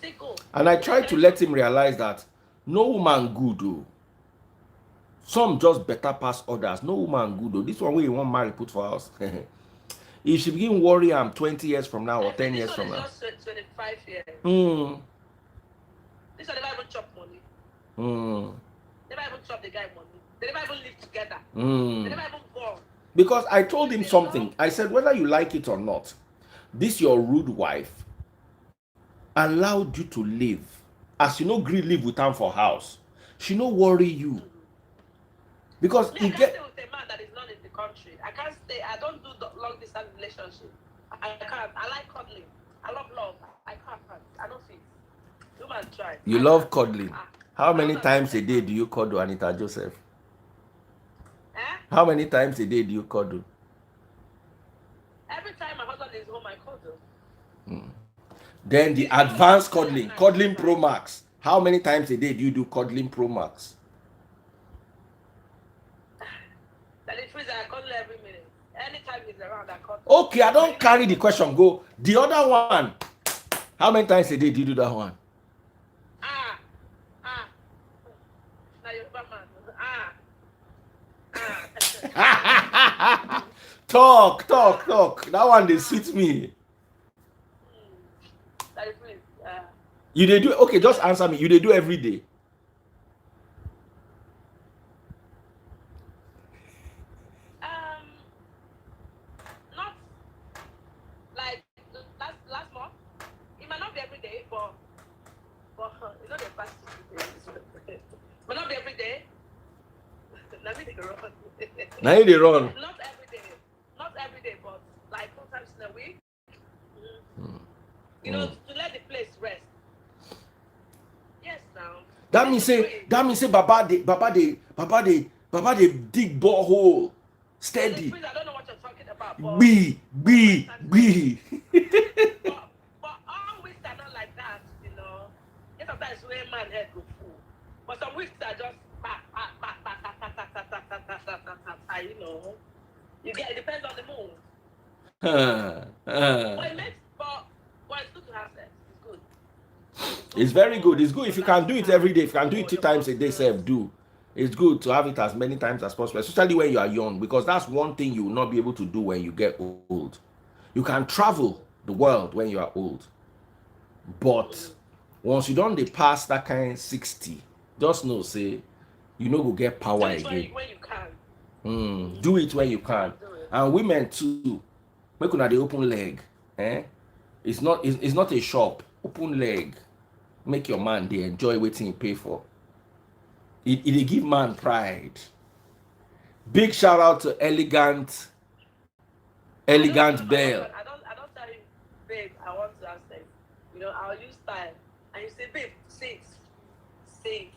it go. And I try to let him realize that no woman good though. Some just better pass others. No woman good though. This one way you want marry put for us. If she begin worry, I'm 20 years from now or 10 years from now. Just 25 years. This one never even chop money. Never even chop the guy money. They never even live together. They Mm. never even born. Because I told him They something. love. I said, whether you like it or not, this your rude wife allowed you to live. As you know, gree live with her for house. She no worry you. Because Me, I he can't get stay with a man that is not in the country. I can't stay. I don't do long distance relationship. I can't. I like cuddling. I love love. I can't. I don't fit. You man try. you I love can't. cuddling. Ah. How My many husband times a don't day understand. do you cuddle Anita Joseph? Eh? How many times a day do you cuddle? Every time my husband is home, I cuddle. Then the He's home advanced day and cuddling, night. cuddling pro max. How many times a day do you do cuddling pro max? That is freezer. I cuddle every minute. Anytime he's around, I cuddle. Okay, I don't carry the question. Go the other one. How many times a day do you do that one? Ah. Now you're a man. Talk. That one they suit me. That is free. You they do okay? Just answer me. You they do every day. Not like last month. It might not be every day, but it's not the past 2 days. But not be every day. Let me take a run. Now they run. Not every day, but like 4 times in a week. You know, to let the place rest. Yes, now. That means say Baba they dig borehole steady. I don't know what you're talking about. But but all weeks are not like that, you know. Yes, sometimes when man head go full, but some weeks are just you know. You get it depends on the mood. But it makes but it's good to have sex. It's good. It's very good. It's good if you can do it every day. If you can do it 2 times a day, do. It's good to have it as many times as possible, especially when you are young, because that's one thing you will not be able to do when you get old. You can travel the world when you are old, but once you don't pass that kind 60, just know say you know go get power again. When you can. Do it when you can. And women too, make una dey open leg. It's not a shop. Open leg. Make your man dey enjoy wetin he pay for. It dey give man pride. Big shout out to elegant Bell. I don't tell you, babe, I want to have sex. You know, I'll use time. And you say, babe, say it.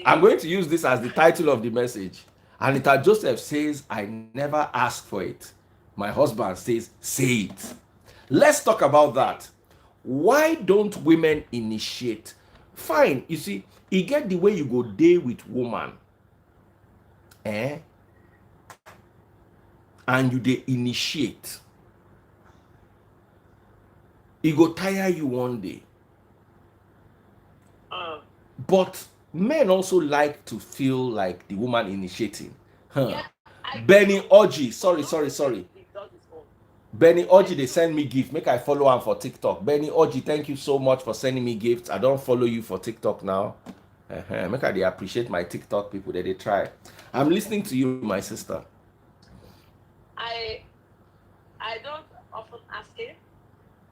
I'm going to use this as the title of the message. Anita Joseph says, I never asked for it. My husband says, say it. Let's talk about that. Why don't women initiate? Fine, you see, you get the way you go day with woman. And you they initiate. It go tire you one day. But men also like to feel like the woman initiating. Yeah, Benny Oji, sorry. Benny Oji, they send me gift. Make I follow him for TikTok. Benny Oji, thank you so much for sending me gifts. I don't follow you for TikTok now. Make I they appreciate my TikTok people that they try. I'm listening to you, my sister. I don't often ask him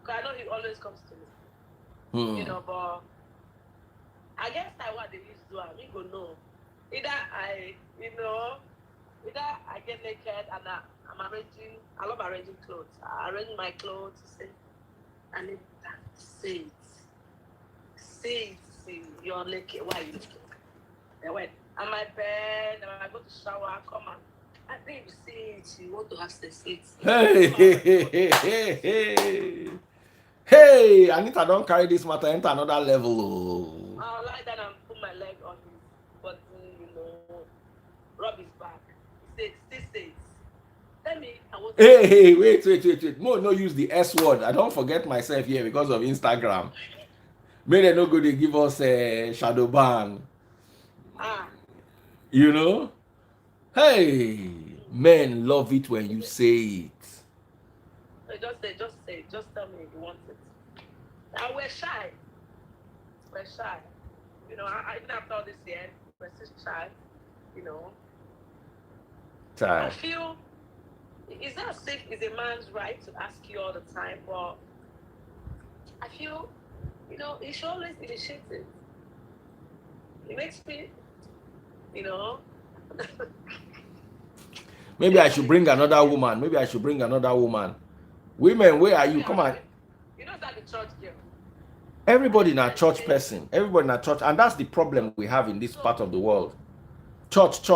because I know he always comes to me. You know, but I guess I what they used to do. I mean, go no. Either I get naked and I'm arranging. I love arranging clothes. I arrange my clothes. And then say it. You're naked. Why are you naked? Then when I'm my bed, and I go to shower, I come and I think you see it. You want to have sex. Hey, Anita, don't carry this matter into another level. I'll lie down and put my leg on his body, you know, rub his back. He says, tell me, I want to. Hey, wait. No use the S word. I don't forget myself here because of Instagram. May they no go they give us a shadow ban. You know? Hey, men love it when you say it. Just say it. Just tell me you want it. And we're shy. You know, I didn't have all this yet. We're still shy. you know. I Time. feel it's not safe. It's a man's right to ask you all the time, but I feel, he should always initiate it. It makes me, you know. Maybe I should bring another woman. Women, where are you? Come on. That the church girl. Everybody in a church person. Everybody in a church. And that's the problem we have in this part of the world. Church.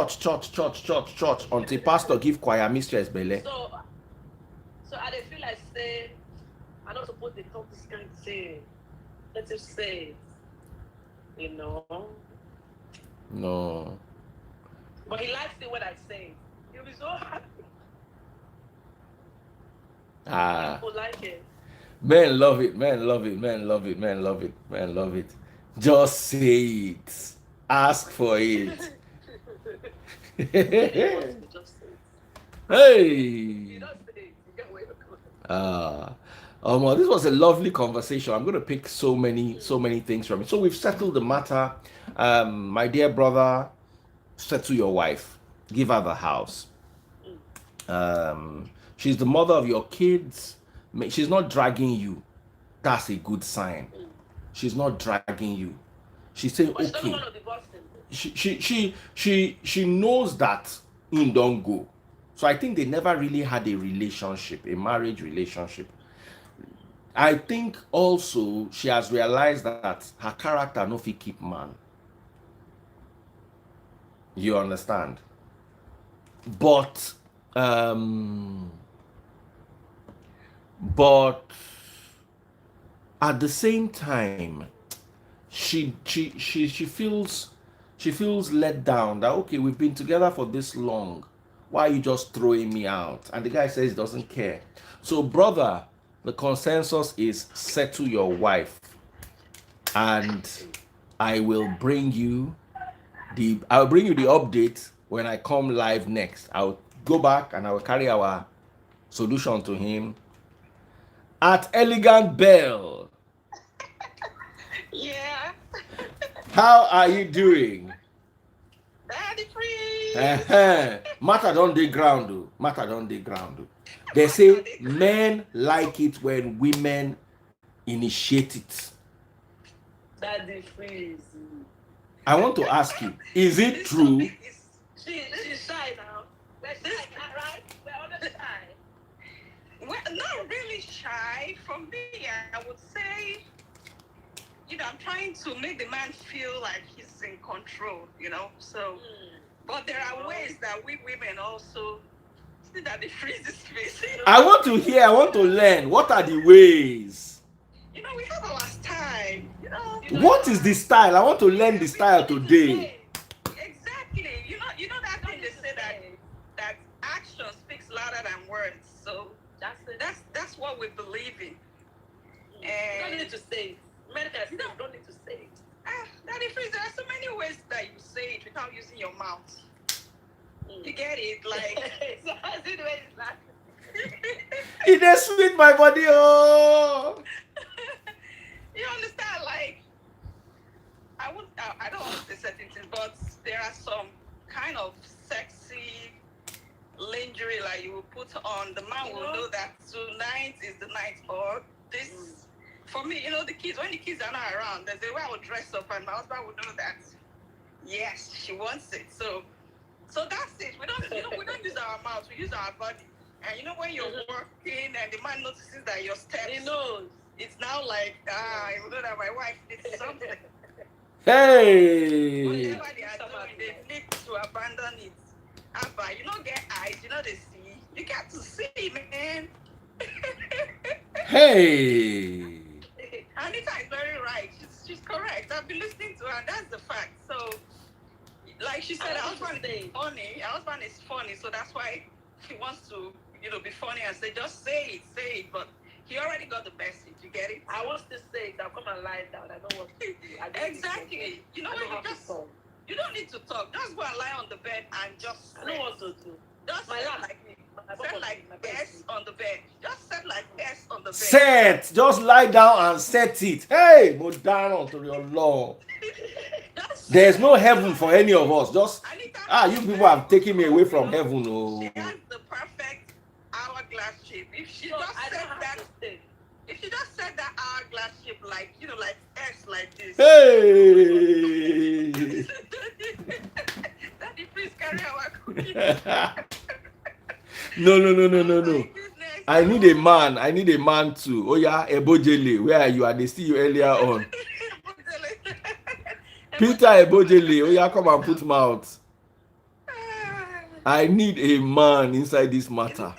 Until pastor give choir mistress belle. So I dey feel like say, I not supposed to talk this kind of thing. Let him say it. No. But he likes it when I say it. He'll be so happy. People like it. Men love it. Just say it. Ask for it. Hey. You don't say it. You get where you're going. This was a lovely conversation. I'm going to pick so many things from it. So we've settled the matter. My dear brother, settle your wife. Give her the house. She's the mother of your kids. She's not dragging you. That's a good sign. She's not dragging you. She's saying, okay. She knows that in don't go. So I think they never really had a relationship, a marriage relationship. I think also she has realized that her character no fit keep man. You understand? But at the same time, she feels let down that, okay, we've been together for this long. Why are you just throwing me out? And the guy says he doesn't care. So, brother, the consensus is settle your wife, and I will bring you the update when I come live next. I'll go back and I will carry our solution to him at Elegant Bell. Yeah. How are you doing? Daddy free. Matter don't dey ground. They say men like it when women initiate it. Daddy freeze. I want to ask you, is it true? She's shy now. We're shy, right? We're all shy. Well, not really shy. For me, I would say, I'm trying to make the man feel like he's in control, So, but there are ways that we women also see that the freeze is facing. I want to learn. What are the ways? We have our style. What is the style? I want to learn the style today. Exactly. You know that thing they say that action speaks louder than words. So that's what we believe in. And you don't need to say it. You don't need to say it. Daddy freeze, there are so many ways that you say it without using your mouth. You get it? Like so how's it when it's like it is sweet my body. Oh. You understand? Like I don't want to say certain things, but there are some kind of sexy lingerie like you will put on. The man will know that tonight is the night, or this. For me, the kids, when the kids are not around, there's a way I would dress up, and my husband would know that. Yes, she wants it. So that's it. We don't use our mouth. We use our body. And when you're working, and the man notices that your steps, he knows. It's now like, I know that my wife did something. Hey. Whatever they are doing, they need to abandon it. Abba, you don't get eyes, they see. You get to see, man. Hey. Anita is very right. She's correct. I've been listening to her, and that's the fact. So, like she said, her husband is funny. Her husband is funny, so that's why she wants to, be funny and say, just say it. But he already got the message. You get it? I want to say it. I'll come and lie down. I don't want to. Exactly. You don't need to talk. Just go and lie on the bed and just. I don't want to do. Just set like S on the bed. Just set like S on the bed. Set. Just lie down and set it. Hey, go down onto your law. There's no heaven for any of us. Just You people have taken me away from heaven. Oh. She has the perfect hourglass shape. If she So just I said don't have that, to stay. if she just said that hourglass shape, like like S, like this. Hey. Daddy, please carry our cookies. No. Oh my goodness. I need a man. I need a man too. Oh yeah, Ebojele, where are you? I they see you earlier on. Peter Ebojele, oh yeah, come and put mouth. I need a man inside this matter.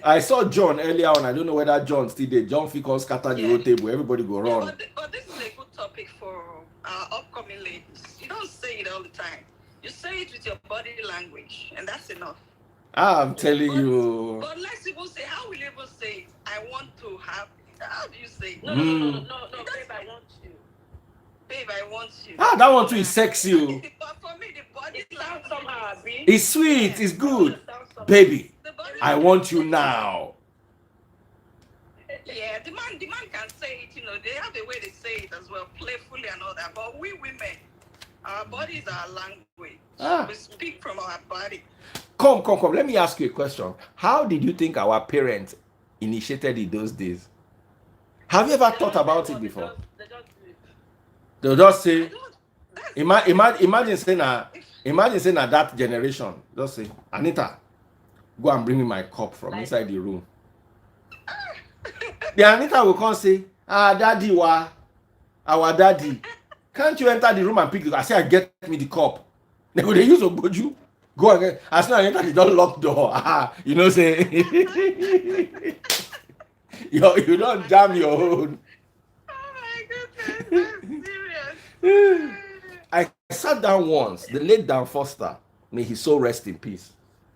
I saw John earlier on. I don't know whether John still there. John Ficon scatter the whole table. Everybody go run. But this is a good topic for our upcoming ladies. You don't say it all the time. You say it with your body language, and that's enough. I'm telling you. But let's even say, how will you even say it? I want to have. How do you say it? No, babe, I want you. Babe, I want you. That one too is sexy. But for me, the body sounds somehow, Abi. It's sweet. It's good. Baby, I want you now. Yeah, the man can say it, they have a way they say it as well, playfully and all that. But we women, our body is our language. We speak from our body. Come. Let me ask you a question. How did you think our parents initiated it those days? Have you ever thought about it before? They'll just say, imagine saying that generation. Just say, Anita, go and bring me my cup from inside the room. The Anita will come say, daddy, our daddy, can't you enter the room and pick the cup? I say, I get me the cup. They use Ogboju. Go again. As soon as I enter, they don't lock door. Say, you don't jam your own. Oh my goodness, that's serious. I sat down once. The late Dan Foster, may his soul rest in peace,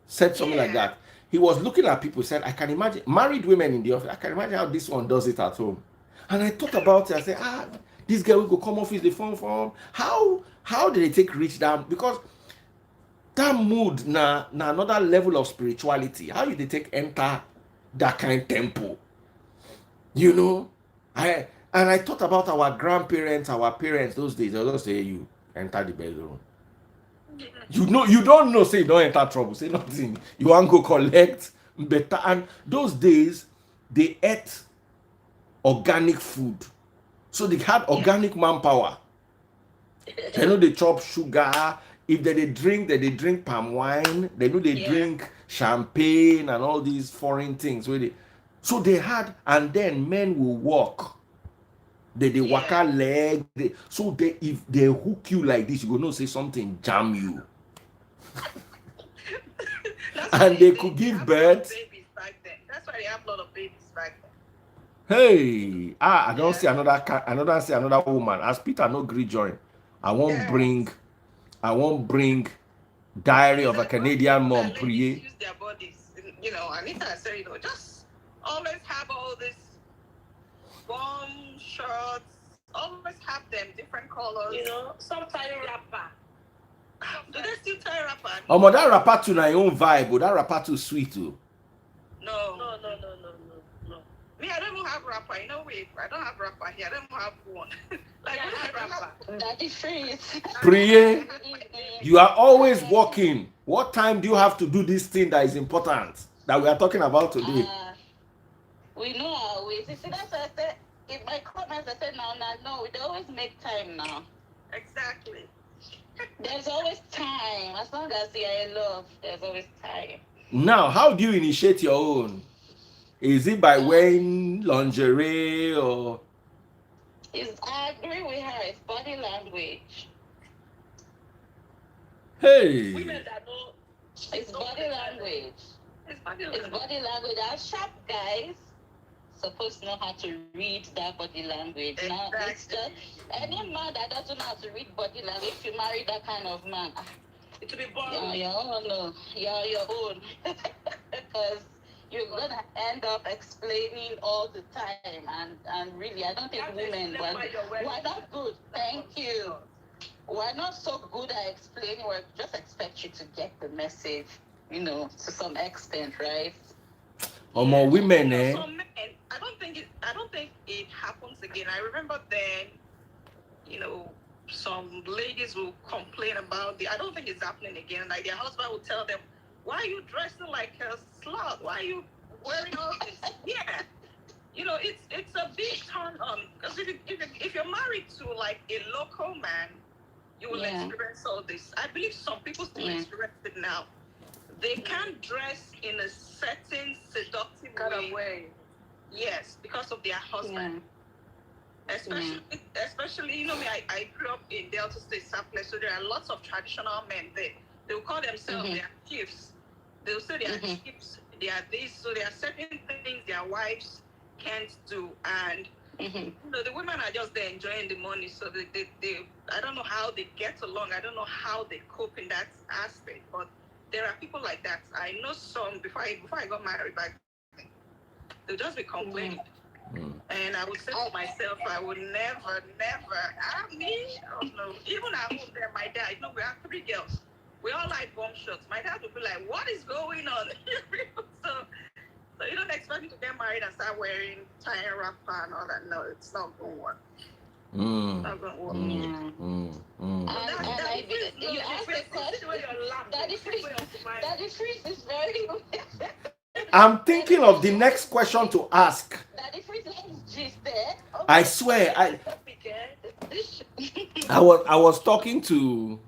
said something like that. He was looking at people, said, I can imagine married women in the office. I can imagine how this one does it at home. And I thought about it. I said, this girl will go come office, the phone. How did they take reach down? Because that mood na another level of spirituality. How did they take enter that kind of tempo? I thought about our grandparents, our parents those days. They'll just say, you enter the bedroom. You don't know, say you don't enter trouble, say nothing. You want to go collect better. And those days, they ate organic food. So they had organic manpower. They chop sugar. If they drink palm wine. They drink champagne and all these foreign things. So they had, and then men will walk. They waka leg. If they hook you like this, you go no say something jam you. And they could give birth. That's why they have a lot of babies back then. Hey, I don't see another woman. As Peter no gree join, I won't bring Diary of a Canadian Mom. Use their bodies. Anita said, just always have all this bomb shirts. Always have them different colors. Some tie wrapper. Do they still tie wrapper? That wrapper to my own vibe, but that wrapper too sweet too. No. Me, I don't even have wrapper. I don't have wrapper here. I don't have one. I have wrapper. Daddy freeze. Priye, you are always working. What time do you have to do this thing that is important that we are talking about today? We know our ways. You see, that's why I said, in my comments, I said, no, we always make time now. Exactly. There's always time. As long as you are in love, there's always time. Now, how do you initiate your own? Is it by wearing lingerie or? I agree with her. It's body language. Hey. Women that know. It's body language. It's body language. Our sharp guys supposed to know how to read that body language. Exactly. Now, it's just any man that doesn't know how to read body language, if you marry that kind of man, it will be boring. You're your own. Because you're going to end up explaining all the time. And really, I don't think women, we're not good. Thank you. We're not so good at explaining. We just expect you to get the message, to some extent, right? More women, Some men, I don't think it happens again. I remember then, some ladies will complain about I don't think it's happening again. Like their husband will tell them, "Why are you dressing like a slut? Why are you wearing all this?" Yeah, it's a big turn on because if you're married to like a local man, you will experience all this. I believe some people still experience it now. They can't dress in a certain seductive kind of way. Yes, because of their husband. Especially, me, I grew up in Delta State, Southwest, so there are lots of traditional men there. They'll call themselves their chiefs. They'll say they are chiefs, they are this. So there are certain things their wives can't do. And, the women are just there enjoying the money. So they I don't know how they get along. I don't know how they cope in that aspect. But there are people like that. I know some, before I got married back then, they'll just be complaining. And I would say to myself, I would never, even at home there, my dad, we have 3 girls. We all like bomb shots. My dad would be like, what is going on? So you don't expect me to get married and start wearing tie and wrapper and all that. No, it's not going to work. It's not going to work. You asked the question. Daddy Freeze is very... I'm thinking of the next question to ask. Daddy Freeze is just there. Okay. I swear, I was talking to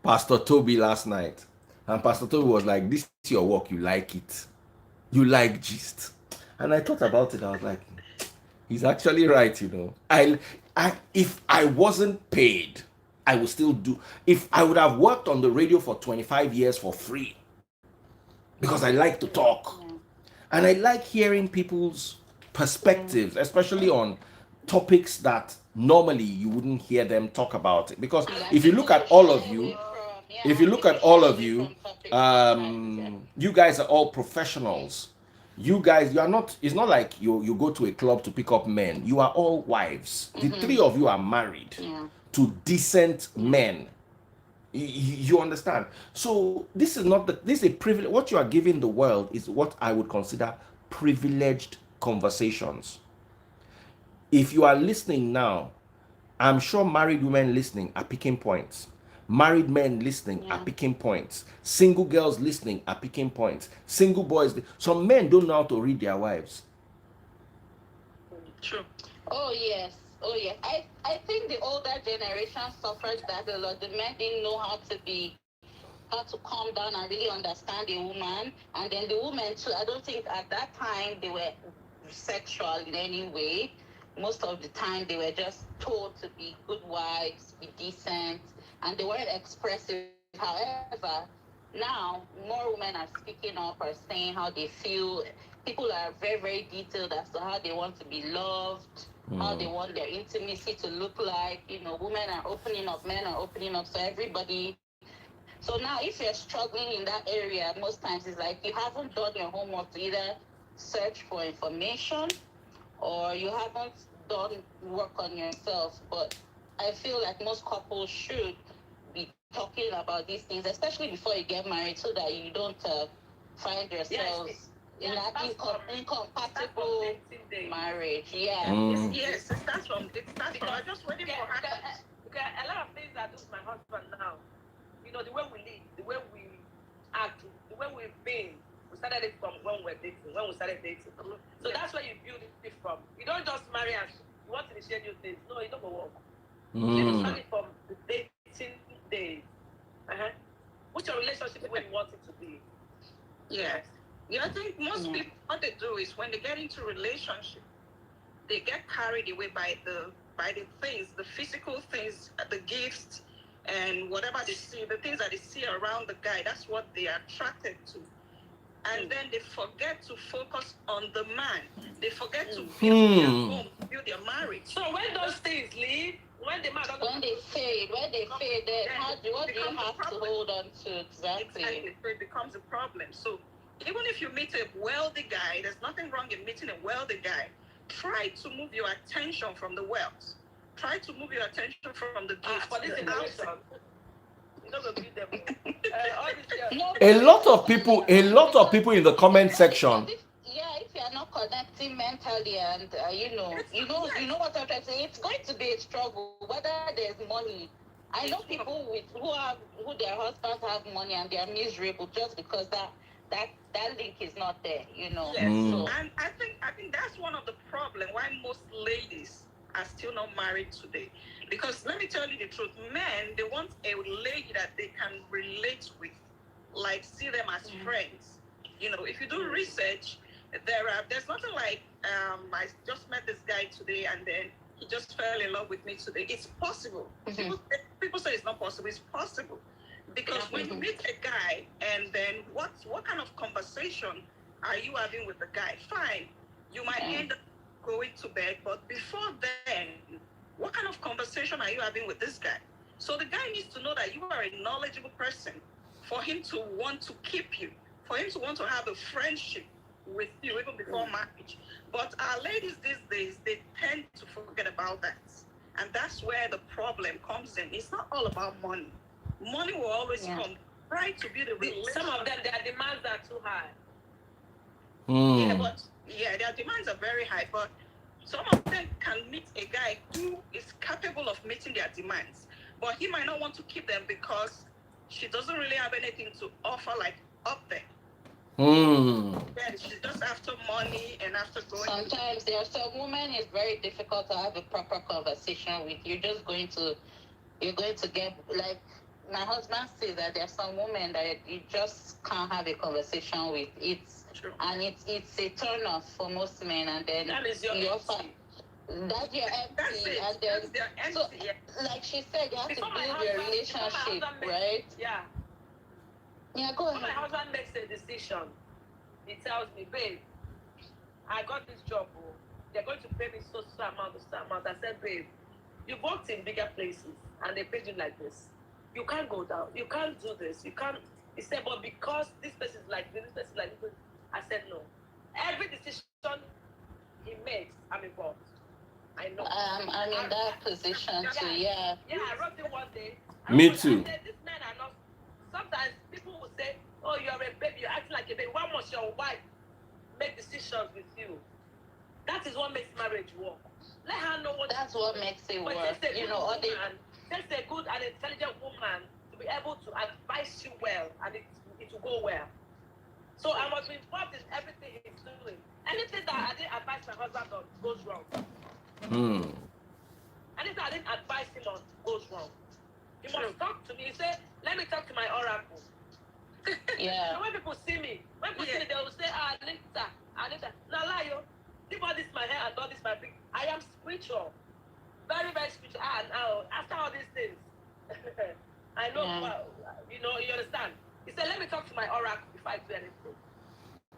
Pastor Toby last night, and Pastor Toby was like, "This is your work. You like it. You like gist." And I thought about it. I was like, he's actually right. If I wasn't paid, I would still do. If I would have worked on the radio for 25 years for free, because I like to talk, and I like hearing people's perspectives, especially on topics that normally you wouldn't hear them talk about it. Because if you look at all of you, you guys are all professionals. You guys, you are not, it's not like you go to a club to pick up men. You are all wives. The 3 of you are married to decent men. You understand? So this is a privilege. What you are giving the world is what I would consider privileged conversations. If you are listening now, I'm sure married women listening are picking points. Married men listening are picking points. Single girls listening are picking points. Single boys. Some men don't know how to read their wives. True. Oh yes. I think the older generation suffered that a lot. The men didn't know how to calm down and really understand the woman. And then the women too, I don't think at that time they were sexual in any way. Most of the time they were just told to be good wives, be decent, and they weren't expressive. However, now more women are speaking up or saying how they feel. People are very, very detailed as to how they want to be loved, how they want their intimacy to look like. Women are opening up, men are opening up, so everybody. So now if you're struggling in that area, most times it's like you haven't done your homework to either search for information or you haven't done work on yourself. But I feel like most couples should be talking about these things, especially before you get married, so that you don't find yourselves in that incompatible marriage. Yes, it starts from I'm just waiting for her. Okay, a lot of things I do with my husband now. The way we live, the way we act, the way we've been. We started it from when we started dating. So that's where you build it from. You don't just marry and you want to initiate new things. No, it don't work. You start it from the dating days. What's your relationship where you want it to be? Yes. I think most people, what they do is when they get into relationship, they get carried away by the things, the physical things, the gifts, and whatever they see, the things that they see around the guy. That's what they are attracted to. And then they forget to focus on the man. They forget to build their home, build their marriage. So when those things leave, when they fade, then what do you have to hold on to? Exactly. It becomes a problem. So even if you meet a wealthy guy, there's nothing wrong in meeting a wealthy guy. Try to move your attention from the wealth. Try to move your attention from the gifts. For this generation, you're not going to give them a lot of people in the comment section. If you're not connecting mentally, and you know what I'm trying to say. It's going to be a struggle whether there's money. I know people who their husbands have money and they're miserable just because that link is not there. Yes. So And I think that's one of the problem why most ladies are still not married today. Because let me tell you the truth, men, they want a lady that they can relate with, like see them as friends. If you do research, there's nothing like I just met this guy today and then he just fell in love with me today. It's possible. People say it's not possible. It's possible. Because when you meet a guy and then what kind of conversation are you having with the guy? Fine, you might end up going to bed, but before then, what kind of conversation are you having with this guy? So the guy needs to know that you are a knowledgeable person for him to want to keep you, for him to want to have a friendship with you even before marriage. But our ladies these days, they tend to forget about that. And that's where the problem comes in. It's not all about money. Money will always come. Try to be the relationship. Some of them, their demands are too high. Their demands are very high, but some of them can meet a guy who is capable of meeting their demands, but he might not want to keep them because she doesn't really have anything to offer, like up there. Then she's just after money and after going. Sometimes there are some women it's very difficult to have a proper conversation with. You're going to get, like my husband says, that there's some women that you just can't have a conversation with. It's true. And it's a turn off for most men, and then that is your empty. That's your empty, and then so like she said, you have to build your relationship, right? Yeah, go ahead. When my husband makes a decision, he tells me, babe, I got this job, they're going to pay me so amount. I said, babe, you've worked in bigger places and they paid you like this. You can't go down. You can't do this. You can't. He said, but because this person is like this person is like this. I said, no. Every decision he makes, I'm involved. I know. I'm in that position too, yeah. Yeah, I wrote it one day. Me too. I said, these men are not. Sometimes people will say, oh, you're a baby, you're acting like a baby. Why must your wife make decisions with you? That is what makes marriage work. Let her know what. That's what makes it work. Takes a good and intelligent woman to be able to advise you well, and it will go well. So I must be involved in everything he's doing. Anything that I didn't advise my husband on goes wrong. Anything I didn't advise him on goes wrong. He must talk to me. He say, let me talk to my oracle. Yeah. So when people see me, they will say, Anita, now lie, yo. Leave all this my hair and all this my big. I am spiritual. Very, very spiritual. After all these things, I know, you understand. He said, let me talk to my oracle before I do anything.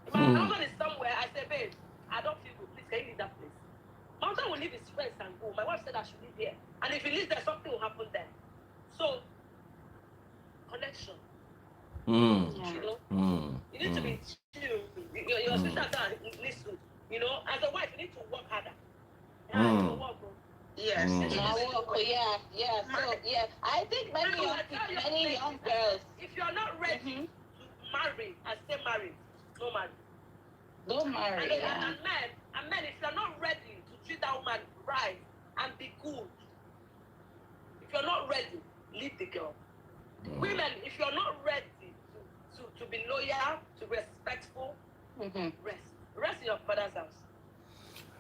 If my husband is somewhere, I say, babe, I don't feel good. Please, can you leave that place? My husband will leave his friends and go. My wife said I should leave here. And if he leaves there, something will happen there. So, connection. You need to be tuned. Your sister needs to, as a wife, you need to work harder. Yes. I think many young girls. If you're not ready to marry and stay married, don't marry. Don't marry. And men, if you're not ready to treat that woman right and be good, if you're not ready, leave the girl. Women, if you're not ready to be loyal, to be respectful, rest in your father's house.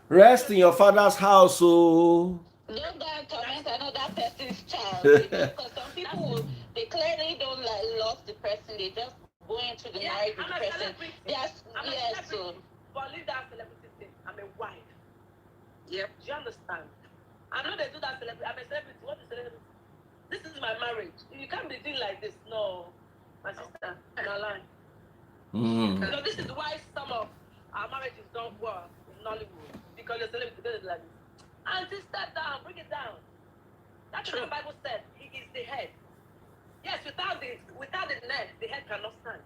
Rest in your father's house, oh. Don't go and torment another person's child. Because some people, they clearly don't love the person. They just go into the marriage with the person. So. But leave that celebrity thing. I'm a wife. Yep. Do you understand? I know they do that celebrity. I'm a celebrity. What is celebrity? This is my marriage. You can't be doing like this. No, my sister. I'm not lying. This is why some of our marriages don't work in Nollywood. Because you're celebrity like this. Auntie, step down, bring it down. That's what the Bible said. He is the head. Yes, without the neck, the head cannot stand.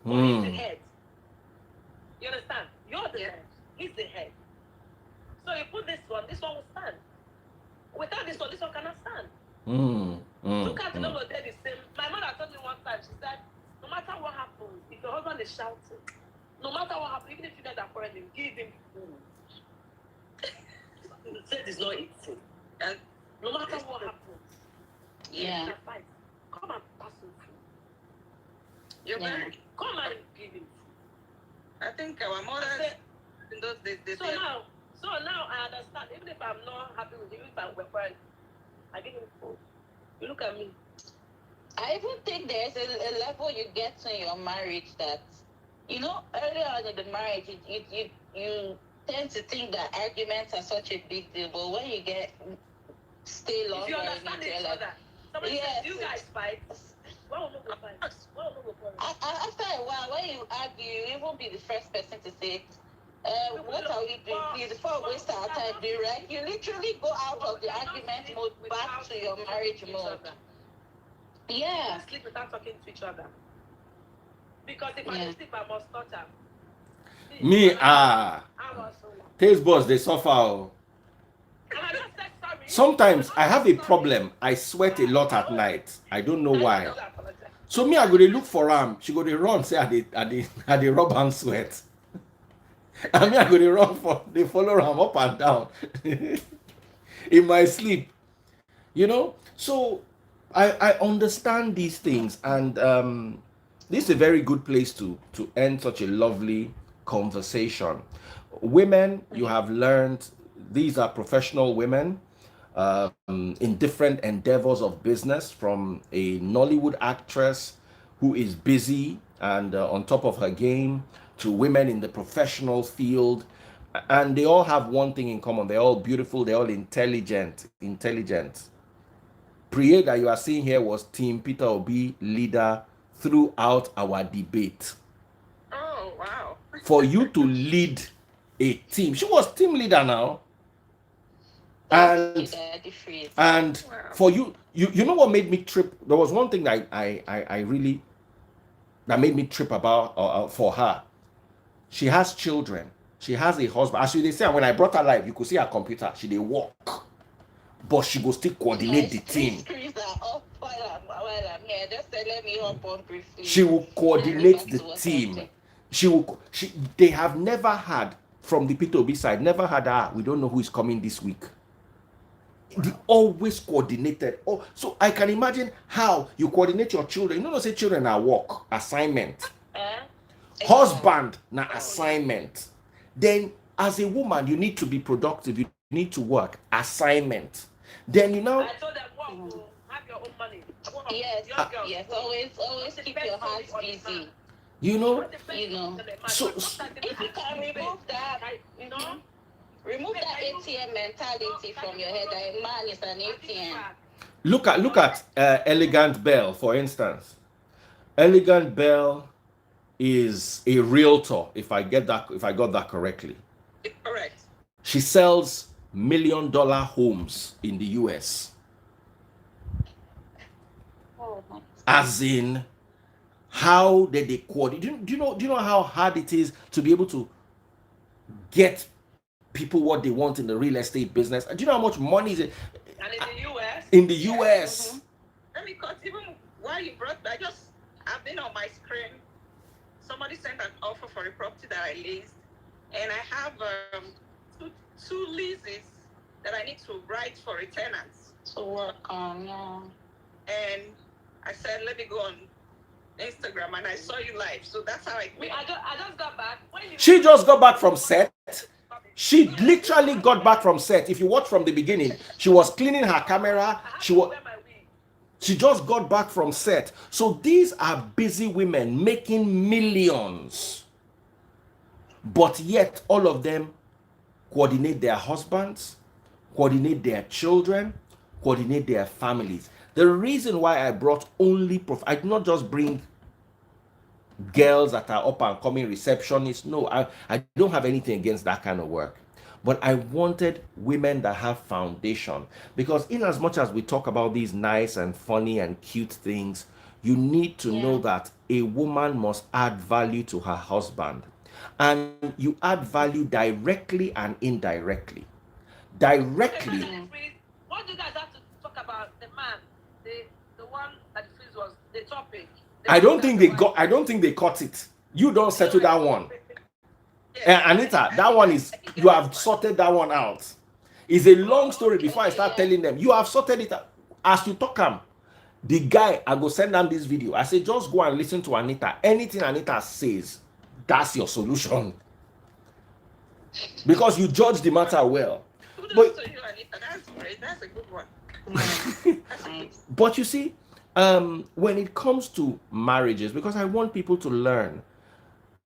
But he's the head. You understand? You're the head. He's the head. So you put this one will stand. Without this one cannot stand. Look at the number they're the same. My mother told me one time, she said, no matter what happens, if your husband is shouting, No matter what happens, even if you guys are quarreling, give him food. You said it's not eating. And no matter what happens, Yeah. fight. Come and pass him food. You're very. Come and give him food. I think our mothers in those days, they So now I understand. Even if I'm not happy with him, if I'm quarreling, I give him food. You look at me. I even think there's a level you get to in your marriage that, you know, early on in the marriage, you tend to think that arguments are such a big deal, but when you stay longer, if you understand each other, somebody says, you guys fight. Why will not go fight? Why will not go quarrel? After a while, when you argue, you won't be the first person to say, what are we doing, please, before we waste our time, right? You literally go out of the argument mode back to your marriage mode. Yeah. You sleep without talking to each other. Because if I don't sleep, I must touch her. Me, taste buds, they suffer. And I just said sorry. Sometimes I have a problem. I sweat a lot at night. I don't know why. So me, I go to look for am. She go to run, say at the rub and sweat. And me, I go to run for they follow am up and down in my sleep. You know, so I understand these things, and this is a very good place to end such a lovely conversation. Women, you have learned, these are professional women in different endeavors of business, from a Nollywood actress who is busy and on top of her game, to women in the professional field, and they all have one thing in common: they're all beautiful, they're all intelligent. Priya that you are seeing here was Team Peter Obi leader throughout our debate. Oh, wow. For you to lead a team, she was team leader now. And wow. For you know what made me trip? There was one thing that I really, that made me trip about for her. She has children. She has a husband. As they say, when I brought her live, you could see her computer. She did walk. But she will still coordinate the team. She will coordinate the team. They have never had, from the P2B side, never had we don't know who is coming this week. They always coordinated. Oh, so I can imagine how you coordinate your children. You know, say children are work, assignment. Husband, na assignment. Then as a woman, you need to be productive. You need to work, assignment. Then you know. I told them, have your own money. Yes, always keep your hands busy. You know. So if you can remove that, remove that ATM mentality from your head. That a man is an ATM. Look at Elegant Bell, for instance. Elegant Bell is a realtor, if I got that correctly. Correct. She sells $1 million homes in the US. Oh, as in, how did they coordinate? Do you know how hard it is to be able to get people what they want in the real estate business? Do you know how much money is it? And in the US? In the US. Mm-hmm. Because even while you brought, I've been on my screen. Somebody sent an offer for a property that I leased, and I have two leases that I need to write for a tenant to work on. Yeah. And I said, let me go on Instagram, and I saw you live, so that's how I just got back. She just got back from set. She literally got back from set. If you watch from the beginning, she was cleaning her camera. She just got back from set. So these are busy women making millions. But yet all of them coordinate their husbands, coordinate their children, coordinate their families. The reason why I brought only I did not just bring girls that are up and coming receptionists. No, I don't have anything against that kind of work. But I wanted women that have foundation, because in as much as we talk about these nice and funny and cute things, you need to know that a woman must add value to her husband, and you add value directly and indirectly. Directly. What do you guys have to talk about the man, the one that the freeze was the topic? I don't think they caught it. You don't settle that one. Anita, that one is, you have sorted that one out. It's a long story before I start telling them. You have sorted it out. As you talk the guy, I go send them this video. I say, just go and listen to Anita. Anything Anita says, that's your solution. Because you judge the matter well. Kudos to you, Anita. That's great. That's a good one. But you see, when it comes to marriages, because I want people to learn,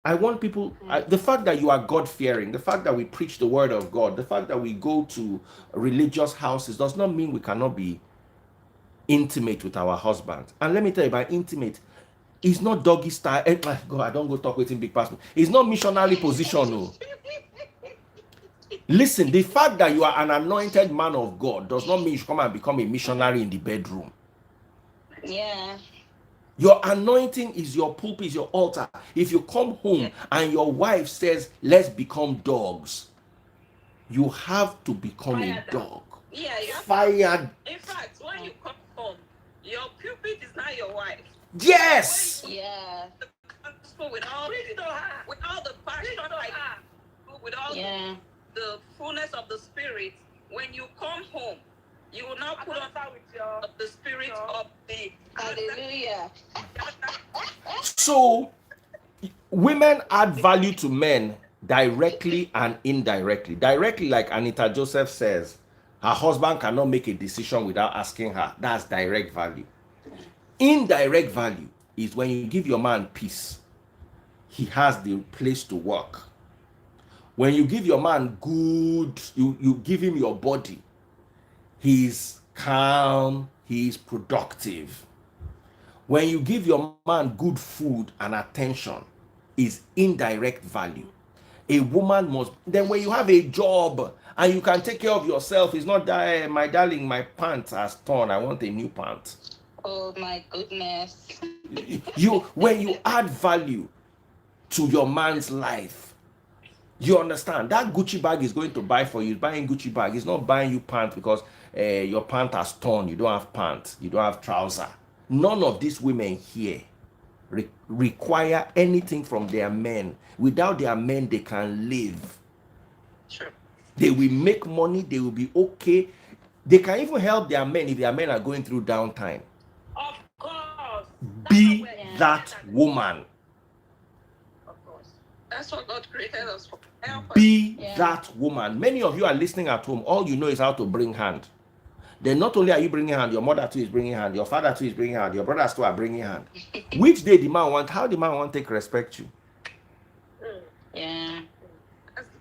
I want people, the fact that you are God-fearing, the fact that we preach the word of God, the fact that we go to religious houses does not mean we cannot be intimate with our husband. And let me tell you, by intimate, it's not doggy style. God, I don't go talk with him big person. It's not missionary position. No. Listen, the fact that you are an anointed man of God does not mean you should come and become a missionary in the bedroom. Yeah. Your anointing is your pulpit, is your altar. If you come home and your wife says, let's become dogs, you have to become a dog. Yeah, you have Fired. In fact, when you come home, your pulpit is not your wife. Yes. Yeah. With all the passion, with all the fullness of the spirit, when you come home, you will not put on with the spirit of the hallelujah. So women add value to men directly and indirectly. Directly, like Anita Joseph says, her husband cannot make a decision without asking her. That's direct value. Indirect value is when you give your man peace, he has the place to work. When you give your man good, you give him your body, he's calm, he's productive. When you give your man good food and attention, is indirect value. A woman must, then when you have a job and you can take care of yourself, it's not that, my darling, my pants has torn, I want a new pant. Oh my goodness. When you add value to your man's life, you understand that Gucci bag is going to buy for you. Buying Gucci bag, he's not buying you pants because your pant has torn, you don't have pants, you don't have trouser. None of these women here require anything from their men. Without their men, they can live. Sure. They will make money, they will be okay. They can even help their men if their men are going through downtime. Of course. Be that woman. Of course. That's what God created us for. Be that woman. Many of you are listening at home. All you know is how to bring hand. Then not only are you bringing hand, your mother too is bringing hand, your father too is bringing hand, your brothers too are bringing hand. Which day the man want? How the man want to take respect you? Yeah.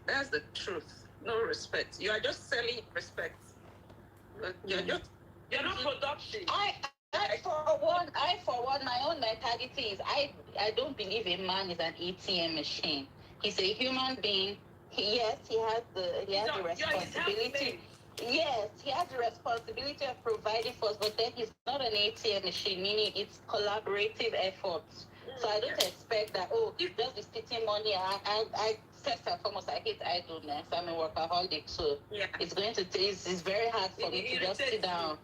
That's the truth. No respect. You are just selling respect. You're not productive. I for one, my own mentality is I don't believe a man is an ATM machine. He's a human being. He has the responsibility. Yes, he has the responsibility of providing for us, but then he's not an ATM machine, meaning it's collaborative efforts. So I don't expect that, just be spitting money. I first and foremost, I hate idleness. I'm a workaholic, so it's going to take, it's very hard for me to just sit down.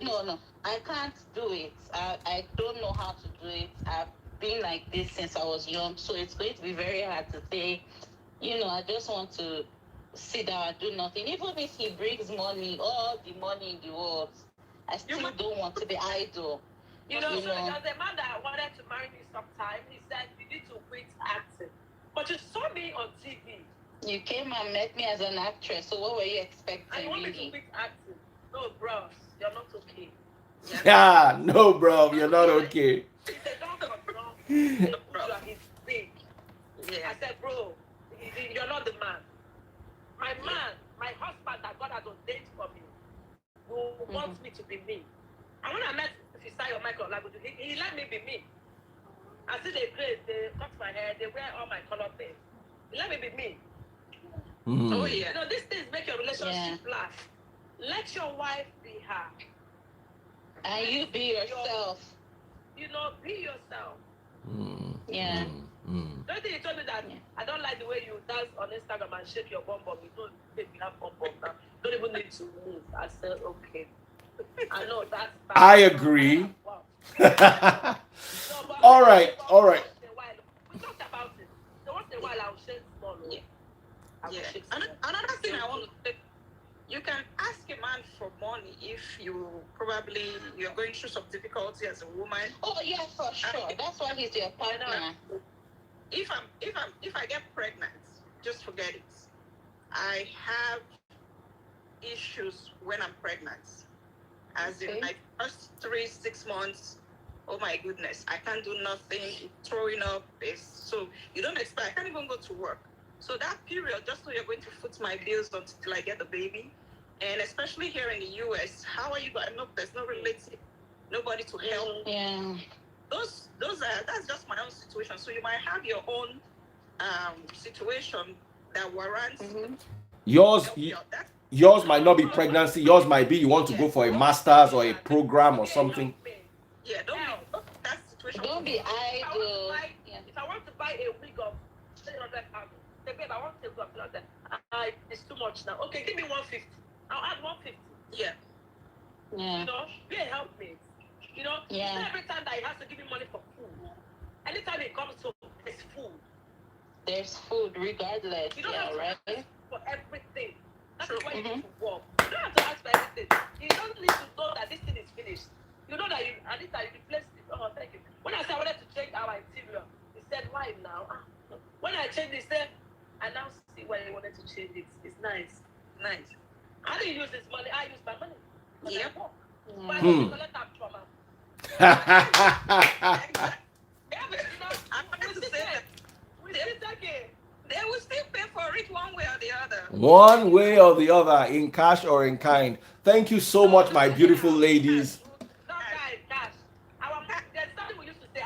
No, I can't do it. I don't know how to do it. I've been like this since I was young, so it's going to be very hard to say, I just want to sit down and do nothing. Even if he brings money, all the money in the world, I still don't want to be idle. So there was a man that wanted to marry me sometime. He said, you need to quit acting. But you saw me on TV. You came and met me as an actress, so what were you expecting? I want me to quit acting. No, bro, you're not okay. Yeah, no, bro, you're not okay. He said, don't he's big. Yeah. I said, bro, you're not the man. My man, my husband that God has ordained for me, who wants me to be me. And when I met Fisayo Michael Lagudu, he let me be me. I see they play, they cut my hair, they wear all my color things. He let me be me. Oh yeah. These things make your relationship last. Let your wife be her. And you be yourself. Be yourself. Yeah. Don't think you told me that I don't like the way you dance on Instagram and shake your bum bum. You don't make me have bum bum now. Don't even need to move. I said, okay. I know that's bad. I agree. All right. We talked about it. So once in a while, I'll shake small. Yeah. I will Yeah. shake small. Another thing I want to say, you can ask a man for money if you're going through some difficulty as a woman. Oh yeah, for sure. That's why he's your partner. If I get pregnant, just forget it. I have issues when I'm pregnant. As in my first 3-6 months, oh my goodness, I can't do nothing, throwing up. So you don't expect, I can't even go to work. So that period, just so you're going to foot my bills until I get the baby. And especially here in the US, how are you going to know there's no relative, nobody to help? Yeah. That's just my own situation. So you might have your own situation that warrants yours might not be pregnancy. Yours might be you want to go for a master's or a program or something. Yeah, don't be that situation. Don't be idle. If I want to buy a wig of 300,000, say, babe, I want to go up that. It's too much now. Okay, give me 150. I'll add 150. Yeah. You know, be a helpmate. You know, Yeah. not every time that he has to give me money for food. Anytime he comes home, there's food. There's food regardless. You don't have to right? ask for everything. That's True. why you need to work. You don't have to ask for everything. You don't need to know that this thing is finished. You know that you replaced it. Oh, thank you. When I said I wanted to change our interior, he said, why now? When I changed it, he said, I now see why he wanted to change it. It's nice. Nice. I didn't use his money. I used my money. Yeah. But I don't collect that from him. I'm going to say that they will still pay for it one way or the other. One way or the other, in cash or in kind. Thank you so much, my beautiful ladies. Not cash. There's something we used to say,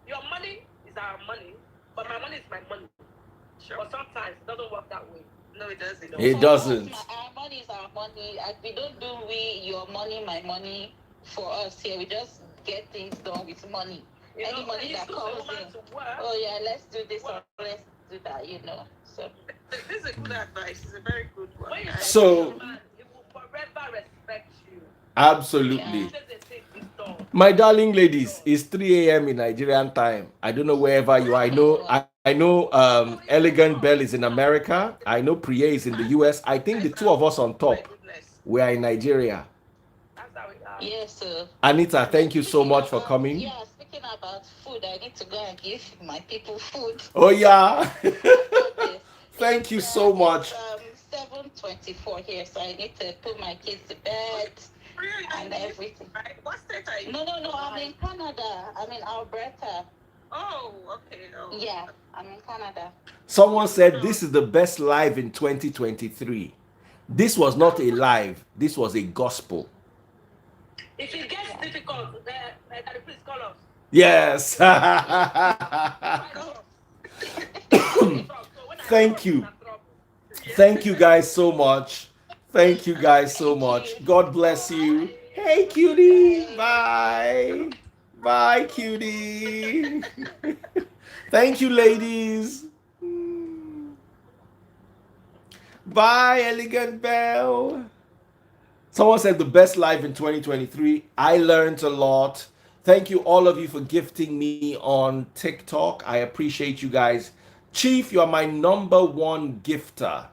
your money is our money, but my money is my money. Sure. But sometimes it doesn't work that way. No, it doesn't. It doesn't. Our money is our money. And we don't do your money, my money for us here. We just get things done with money. Any money that comes in. Oh yeah, let's do this or let's do that, you know. So this is a good advice. It's a very good one. So he will forever respect you. absolutely. Yeah. My darling ladies, it's 3 a.m. in Nigerian time. I don't know wherever you are. I know Elegant Bell is in America. I know Priya is in the US. I think the two of us on top, we are in Nigeria. yes, sir. Anita, thank you so much for coming. Yeah, speaking about food, I need to go and give my people food. Oh yeah. Thank you so much. 7:24 here, so I need to put my kids to bed and everything. What state are you? No, I'm in Canada. I'm in Alberta. Oh, okay. Oh. Yeah, I'm in Canada. Someone said this is the best live in 2023. This was not a live. This was a gospel. If it gets difficult, please call us. Yes. Thank you. Thank you guys so much. Thank you guys so much. God bless you. Hey, cutie. Bye. Bye, cutie. Thank you, ladies. Bye, Elegant Bell. Someone said the best live in 2023. I learned a lot. Thank you, all of you, for gifting me on TikTok. I appreciate you guys. Chief, you're my number one gifter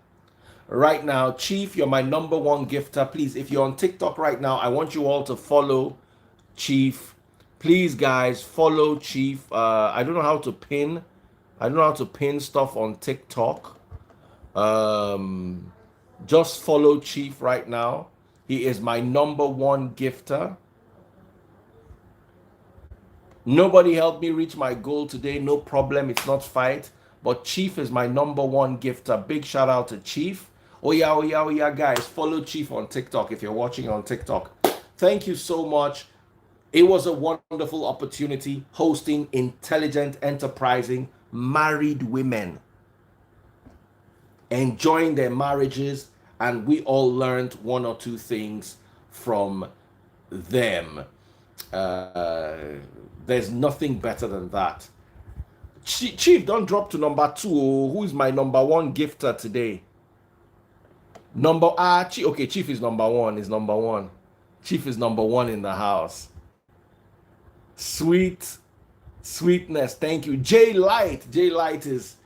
right now. Chief, you're my number one gifter. Please, if you're on TikTok right now, I want you all to follow Chief. Please, guys, follow Chief. I don't know how to pin. I don't know how to pin stuff on TikTok. Just follow Chief right now. He is my number one gifter. Nobody helped me reach my goal today. No problem. It's not fight. But Chief is my number one gifter. Big shout out to Chief. Oh yeah, guys. Follow Chief on TikTok if you're watching on TikTok. Thank you so much. It was a wonderful opportunity hosting intelligent, enterprising, married women, enjoying their marriages, and we all learned one or two things from them. There's nothing better than that. Chief, don't drop to number 2. Who is my number one gifter today? Chief is number 1. Is number 1. Chief is number 1 in the house. Sweetness. Thank you. J Light is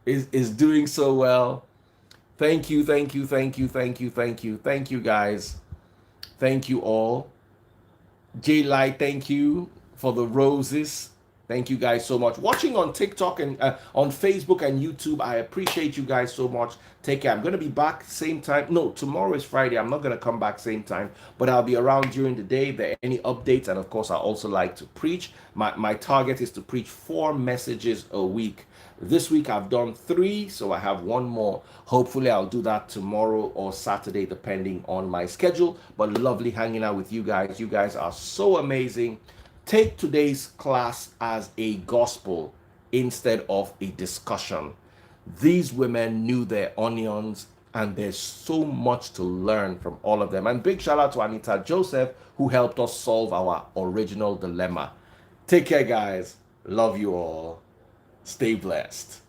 is doing so well. Thank you, thank you, thank you, thank you, thank you, thank you, guys. Thank you all. J Light, thank you for the roses. Thank you guys so much. Watching on TikTok and on Facebook and YouTube, I appreciate you guys so much. Take care. I'm going to be back same time. No, tomorrow is Friday. I'm not going to come back same time, but I'll be around during the day. If there are any updates, and of course, I also like to preach. My target is to preach 4 messages a week. This week I've done 3, so I have 1 more. Hopefully I'll do that tomorrow or Saturday, depending on my schedule. But lovely hanging out with you guys. You guys are so amazing. Take today's class as a gospel instead of a discussion. These women knew their onions, and there's so much to learn from all of them. And big shout out to Anita Joseph, who helped us solve our original dilemma. Take care, guys. Love you all. Stay blessed.